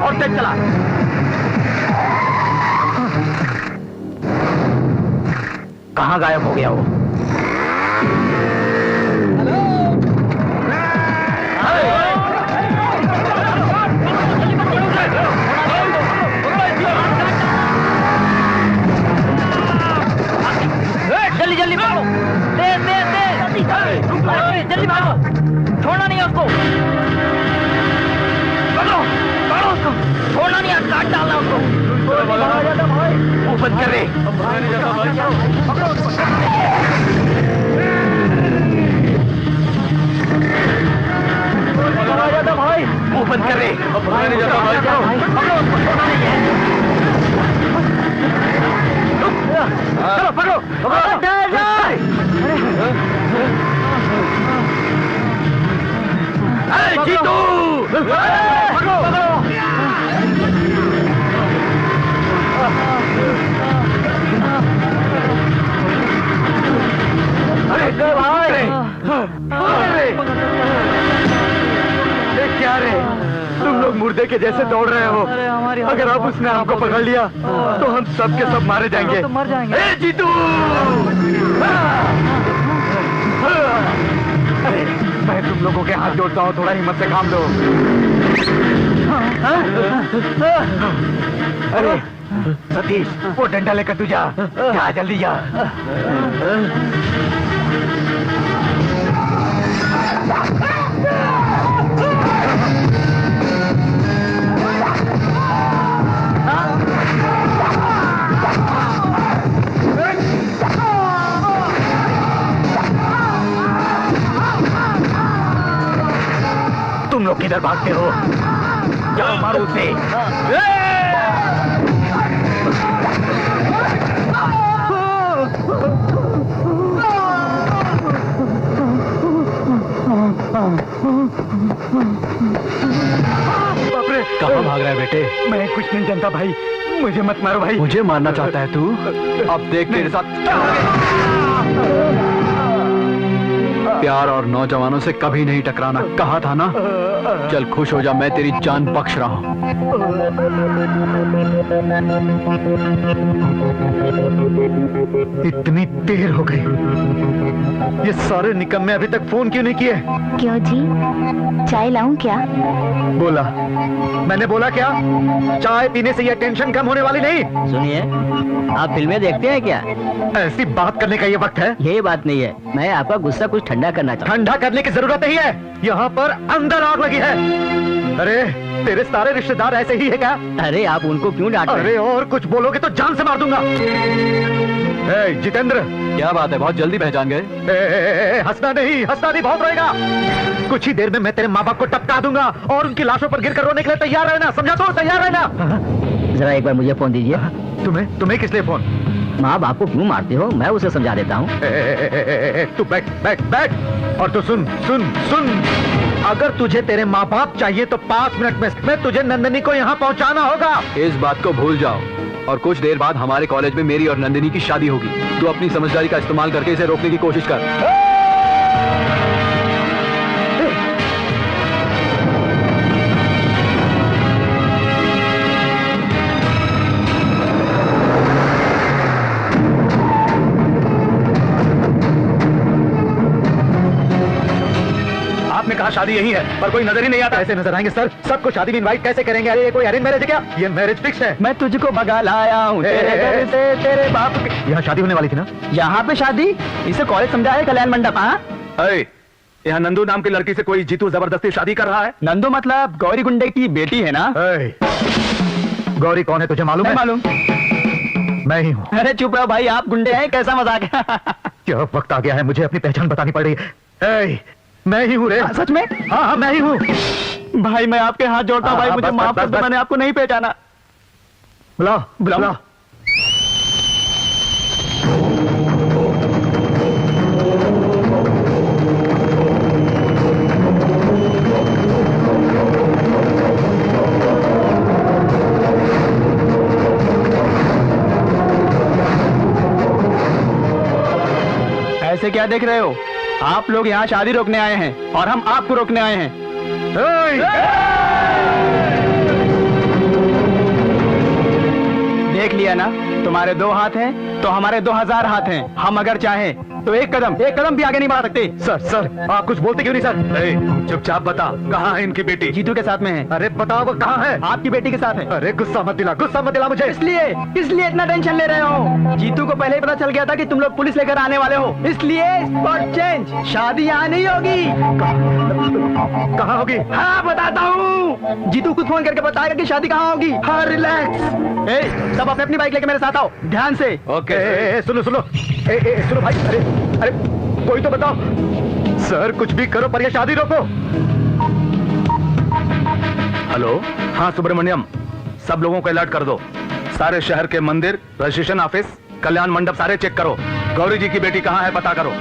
और तेज चला। कहाँ गायब हो गया वो? जल्दी जल्दी भागो, जल्दी भागो, छोड़ना नहीं है उसको, पकड़ो उसको, छोड़ना नहीं है, काट डालना उसको। बंद कर दे। भाई मुंह बंद कर दे। चलो पकड़ो जीतू क्या रे, तुम लोग मुर्दे के जैसे दौड़ रहे हो। अगर अब उसने हमको पकड़ लिया तो हम सब के सब मारे जाएंगे। मर जाएंगे। ए जीतू, अरे मैं तुम लोगों के हाथ जोड़ता हूँ, थोड़ा हिम्मत से काम लो। अरे सतीश, वो डंडा लेकर तू जा, जल्दी जा। तुम लोग किधर भागते हो? जाओ मारो उसे। कहाँ भाग रहा है बेटे? मैं कुछ नहीं जानता भाई, मुझे मत मारो भाई। मुझे मारना चाहता है तू? अब देख तेरे साथ क्या प्यार और नौजवानों से कभी नहीं टकराना कहा था ना। चल खुश हो जा, मैं तेरी जान बख्श रहा हूँ। इतनी देर हो गई, ये सारे निकम्मे अभी तक फोन क्यों नहीं किए? क्यों जी, चाय लाऊं क्या? बोला, मैंने बोला क्या? चाय पीने से ये टेंशन कम होने वाली नहीं। सुनिए, आप फिल्में देखते हैं क्या? ऐसी बात करने का ये वक्त है? यही बात नहीं है, मैं आपका गुस्सा कुछ ठंडा करना चाहता हूँ। ठंडा करने की जरूरत नहीं है, यहाँ पर अंदर आग लगी है। अरे तेरे सारे रिश्तेदार ऐसे ही है क्या? अरे आप उनको क्यों डांट रहे हैं? अरे और कुछ बोलोगे तो जान से मार दूंगा। जितेंद्र, क्या बात है, बहुत जल्दी पहचान गए? हंसना नहीं बहुत रोएगा। कुछ ही देर में मैं तेरे माँ बाप को टपका दूंगा और उनकी लाशों पर गिरकर रोने के लिए तैयार रहना, समझा? तो तैयार रहना। जरा एक बार मुझे फोन दीजिए। तुम्हें किस लिए फोन? माँ बाप को क्यों मारते हो, मैं उसे समझा देता हूँ। तू बैठ और तो सुन, अगर तुझे तेरे माँ बाप चाहिए तो 5 मिनट में तुझे नंदिनी को यहाँ पहुँचाना होगा। इस बात को भूल जाओ और कुछ देर बाद हमारे कॉलेज में मेरी और नंदिनी की शादी होगी। तू अपनी समझदारी का इस्तेमाल करके इसे रोकने की कोशिश कर। आपने कहा शादी यही है, पर कोई नजर ही नहीं आता। ऐसे नजर आएंगे सर, सबको शादी में इनवाइट कैसे करेंगे? अरे ये कोई अरेंज मैरिज है क्या? ये मैरिज फिक्स है। मैं तुझको भगा लाया हूँ तेरे घर से, तेरे बाप के। यहाँ शादी होने वाली थी ना? यहाँ पे शादी? इसे कॉलेज समझा है कल्याण मंडप? हाँ, यहाँ नंदू नाम की लड़की से कोई जीतू जबरदस्ती शादी कर रहा है। नंदू मतलब गौरी गुंडे की बेटी है ना? गौरी कौन है तुझे मालूम है? मालूम, मैं ही हूँ। अरे चुप रहो भाई, आप गुंडे हैं, कैसा मजाक है? क्या वक्त आ गया है, मुझे अपनी पहचान बतानी पड़ रही है। मैं ही हूँ रे। सच में? हाँ मैं ही हूँ भाई। मैं आपके हाथ जोड़ता हूँ भाई, मुझे माफ कर दो, मैंने आपको नहीं पहचाना। बुलाओ। ऐसे क्या देख रहे हो? आप लोग यहाँ शादी रोकने आए हैं और हम आपको रोकने आए हैं। देख लिया ना, तुम्हारे 2 हाथ हैं तो हमारे 2000 हाथ हैं। हम अगर चाहें तो एक कदम भी आगे नहीं बढ़ा सकते। सर आप कुछ बोलते क्यों नहीं सर? ए, चुपचाप बता, कहाँ है इनकी बेटी? जीतू के साथ में है। अरे बताओ वो कहाँ है? आपकी बेटी के साथ है। अरे गुस्सा मत दिला मुझे। इसलिए इतना टेंशन ले रहे हो? जीतू को पहले ही पता चल गया था कि तुम लोग पुलिस लेकर आने वाले हो, इसलिए स्पॉट चेंज। शादी यहाँ नहीं होगी। कहाँ होगी? हाँ बताता हूँ, जीतू खुद फोन करके बताएगा कि शादी कहाँ होगी। हाँ रिलैक्स। सब अपनी बाइक लेके मेरे साथ आओ, ध्यान से। ओके। सुनो सुनो भाई, अरे कोई तो बताओ। सर कुछ भी करो पर ये शादी रोको। हेलो, हाँ सुब्रमण्यम, सब लोगों को अलर्ट कर दो। सारे शहर के मंदिर, रजिस्ट्रेशन ऑफिस, कल्याण मंडप सारे चेक करो। गौरी जी की बेटी कहाँ है पता करो।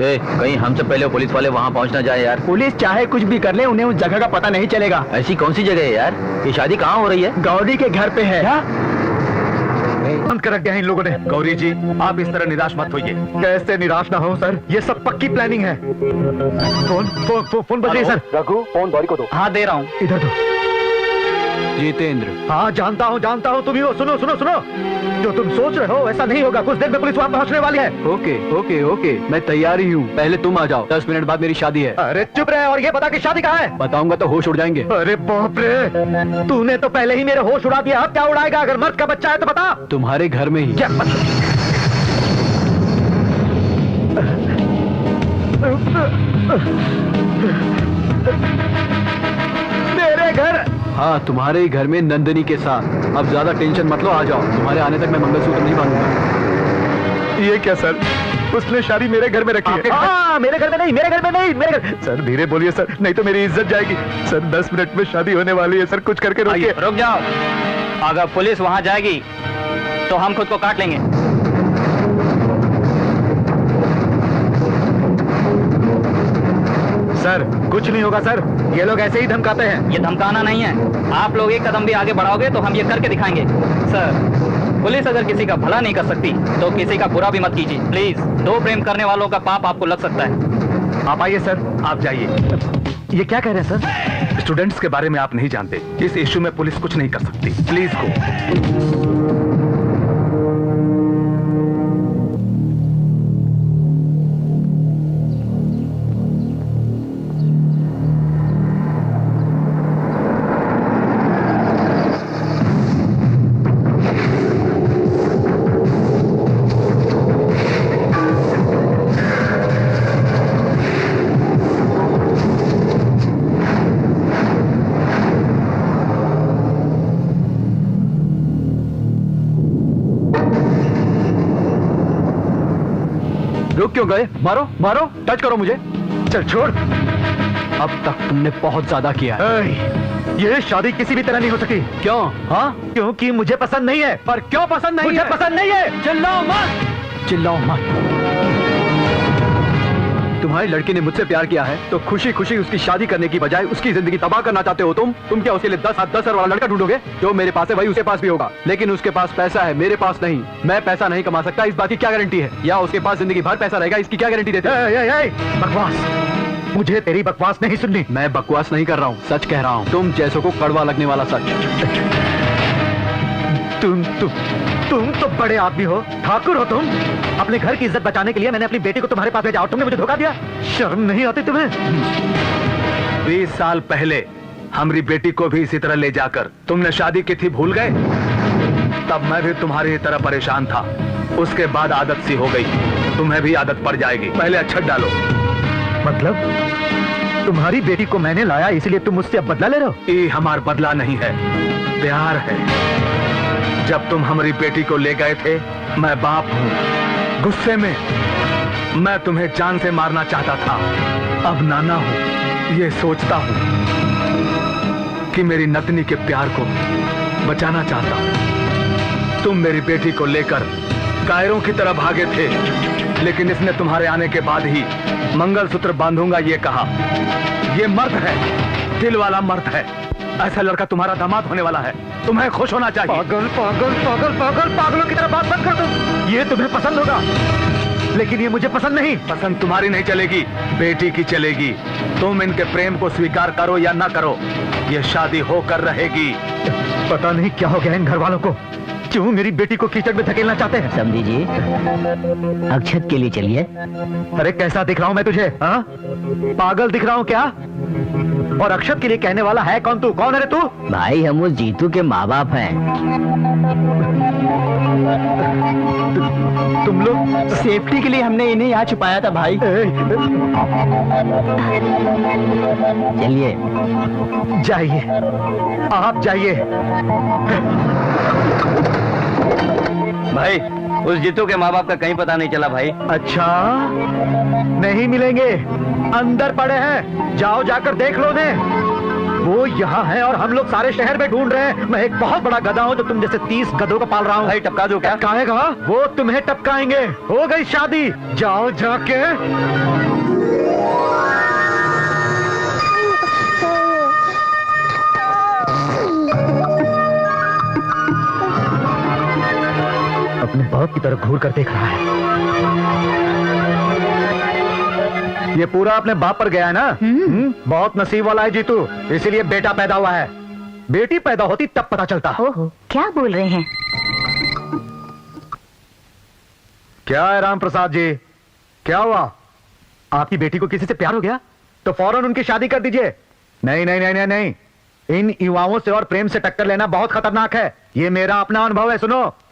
कहीं हमसे पहले पुलिस वाले वहाँ पहुँच ना जाए यार। पुलिस चाहे कुछ भी कर ले, उन्हें उस जगह का पता नहीं चलेगा। ऐसी कौन सी जगह है यार? ये शादी कहाँ हो रही है? गौरी के घर पे है। बंद कर रखा है इन लोगों ने। गौरी जी आप इस तरह निराश मत होइए। कैसे निराश ना हो सर, ये सब पक्की प्लानिंग है। फोन बज रही है सर। रघु, फोन गौरी को दो। हाँ दे रहा हूँ। इधर दो। जितेंद्र। हाँ जानता हूँ तुम ही हो। सुनो जो तुम सोच रहे हो ऐसा नहीं होगा। कुछ देर में पुलिस वहाँ पहुँचने वाली है। ओके, मैं तैयार ही हूँ। पहले तुम आ जाओ, 10 मिनट बाद मेरी शादी है। अरे चुप रहे और ये बता कि शादी कहाँ है? बताऊंगा तो होश उड़ जाएंगे। अरे बाप रे, तूने तो पहले ही मेरे होश उड़ा दिया, अब क्या उड़ाएगा? अगर मर्द का बच्चा है तो बता। तुम्हारे घर में ही। क्या मेरे घर? हाँ तुम्हारे ही घर में, नंदिनी के साथ। अब ज्यादा टेंशन मत लो, आ जाओ। तुम्हारे आने तक मैं मंगलसूत्र नहीं बांधूंगा। ये क्या सर, उसने शादी मेरे घर में रखी है? हाँ मेरे घर में नहीं, मेरे घर। सर धीरे बोलिए सर, नहीं तो मेरी इज्जत जाएगी। सर 10 मिनट में शादी होने वाली है सर, कुछ करके रोकिए। रुक जाओ, अगर पुलिस वहाँ जाएगी तो हम खुद को काट लेंगे। सर कुछ नहीं होगा सर, ये लोग ऐसे ही धमकाते हैं। ये धमकाना नहीं है, आप लोग एक कदम भी आगे बढ़ाओगे तो हम ये करके दिखाएंगे। सर पुलिस अगर किसी का भला नहीं कर सकती तो किसी का बुरा भी मत कीजिए प्लीज। दो प्रेम करने वालों का पाप आपको लग सकता है। आप आइए सर, आप जाइए। ये क्या कह रहे हैं सर? स्टूडेंट्स के बारे में आप नहीं जानते, इस इश्यू में पुलिस कुछ नहीं कर सकती। Please go. रुक क्यों गए? मारो, टच करो मुझे। चल छोड़। अब तक तुमने बहुत ज्यादा किया है। ये शादी किसी भी तरह नहीं हो सकी। क्यों? हाँ क्योंकि मुझे पसंद नहीं है। पर क्यों पसंद नहीं है? मुझे पसंद नहीं है। चिल्लाओ मत। तुम्हारी लड़की ने मुझसे प्यार किया है तो खुशी खुशी उसकी शादी करने की बजाय उसकी जिंदगी तबाह करना चाहते हो तुम क्या उसके लिए 10 वाला लड़का ढूंढोगे? जो मेरे पास है वही उसके पास भी होगा, लेकिन उसके पास पैसा है, मेरे पास नहीं। मैं पैसा नहीं कमा सकता, इस बात की क्या गारंटी है? या उसके पास जिंदगी भर पैसा रहेगा, इसकी क्या गारंटी देते हो? बकवास, मुझे तेरी बकवास नहीं सुननी। मैं बकवास नहीं कर रहा हूँ, सच कह रहा हूँ। तुम जैसों को कड़वा लगने वाला सच। तुम तो बड़े आदमी हो, ठाकुर हो तुम। अपने घर की इज्जत बचाने के लिए मैंने अपनी बेटी को तुम्हारे पास भेजा और तुमने मुझे धोखा दिया। शर्म नहीं आती तुम्हें? 20 साल पहले हमारी बेटी को भी इसी तरह ले जाकर तुमने शादी की थी, भूल गए? तब मैं भी तुम्हारी तरह परेशान था। उसके बाद आदत सी हो गई, तुम्हें भी आदत पड़ जाएगी। पहले अच्छा डालो। मतलब तुम्हारी बेटी को मैंने लाया इसलिए तुम मुझसे अब बदला ले रहे हो? ये हमारा बदला नहीं है, प्यार है। जब तुम हमारी बेटी को ले गए थे, मैं बाप हूं, गुस्से में मैं तुम्हें जान से मारना चाहता था। अब नाना हूं, ये सोचता हूं कि मेरी नतनी के प्यार को बचाना चाहता हूं। तुम मेरी बेटी को लेकर कायरों की तरह भागे थे, लेकिन इसने तुम्हारे आने के बाद ही मंगलसूत्र बांधूंगा ये कहा। ये मर्द है, दिल वाला मर्द है। ऐसा लड़का तुम्हारा दामाद होने वाला है, तुम्हें खुश होना चाहिए। पागल पागल पागल पागल पागलों की तरह बात मत कर तुम। ये तुम्हें पसंद होगा। लेकिन ये मुझे पसंद नहीं। पसंद तुम्हारी नहीं चलेगी, बेटी की चलेगी। तुम इनके प्रेम को स्वीकार करो या ना करो, ये शादी होकर रहेगी। पता नहीं क्या हो गया इन घर वालों को, क्यों मेरी बेटी को कीचड़ में धकेलना चाहते हैं। समझी जी, अक्षत के लिए चलिए। अरे कैसा दिख रहा हूं मैं तुझे, हाँ? पागल दिख रहा हूं क्या? और अक्षत के लिए कहने वाला है कौन तू? कौन है रे तू? भाई हम उस जीतू के माँ बाप हैं। तुम लोग सेफ्टी के लिए हमने इन्हें यहाँ छुपाया था भाई। चलिए जाइए, आप जाइए। भाई उस जीतू के माँ बाप का कहीं पता नहीं चला भाई। अच्छा, नहीं मिलेंगे, अंदर पड़े हैं, जाओ जाकर देख लो ने। वो यहाँ है और हम लोग सारे शहर में ढूंढ रहे हैं। मैं एक बहुत बड़ा गधा हूँ जो तुम जैसे 30 गधों को पाल रहा हूँ। भाई टपका दो क्या? टपकाएगा वो, तुम्हें टपकाएंगे। हो गई शादी, जाओ जाके। अपने बाप की तरफ घूर कर देख रहा है। ये पूरा अपने बाप पर गया है ना। बहुत नसीब वाला है जीतू, इसीलिए बेटा पैदा हुआ है। बेटी पैदा होती तब पता चलता। ओहो, क्या बोल रहे हैं? क्या है राम प्रसाद जी, क्या हुआ? आपकी बेटी को किसी से प्यार हो गया तो फौरन उनकी शादी कर दीजिए। नहीं नहीं नहीं नहीं नहीं, इन युवाओं से और प्रेम से टक्कर लेना बहुत खतरनाक है। ये मेरा अपना अनुभव है, सुनो।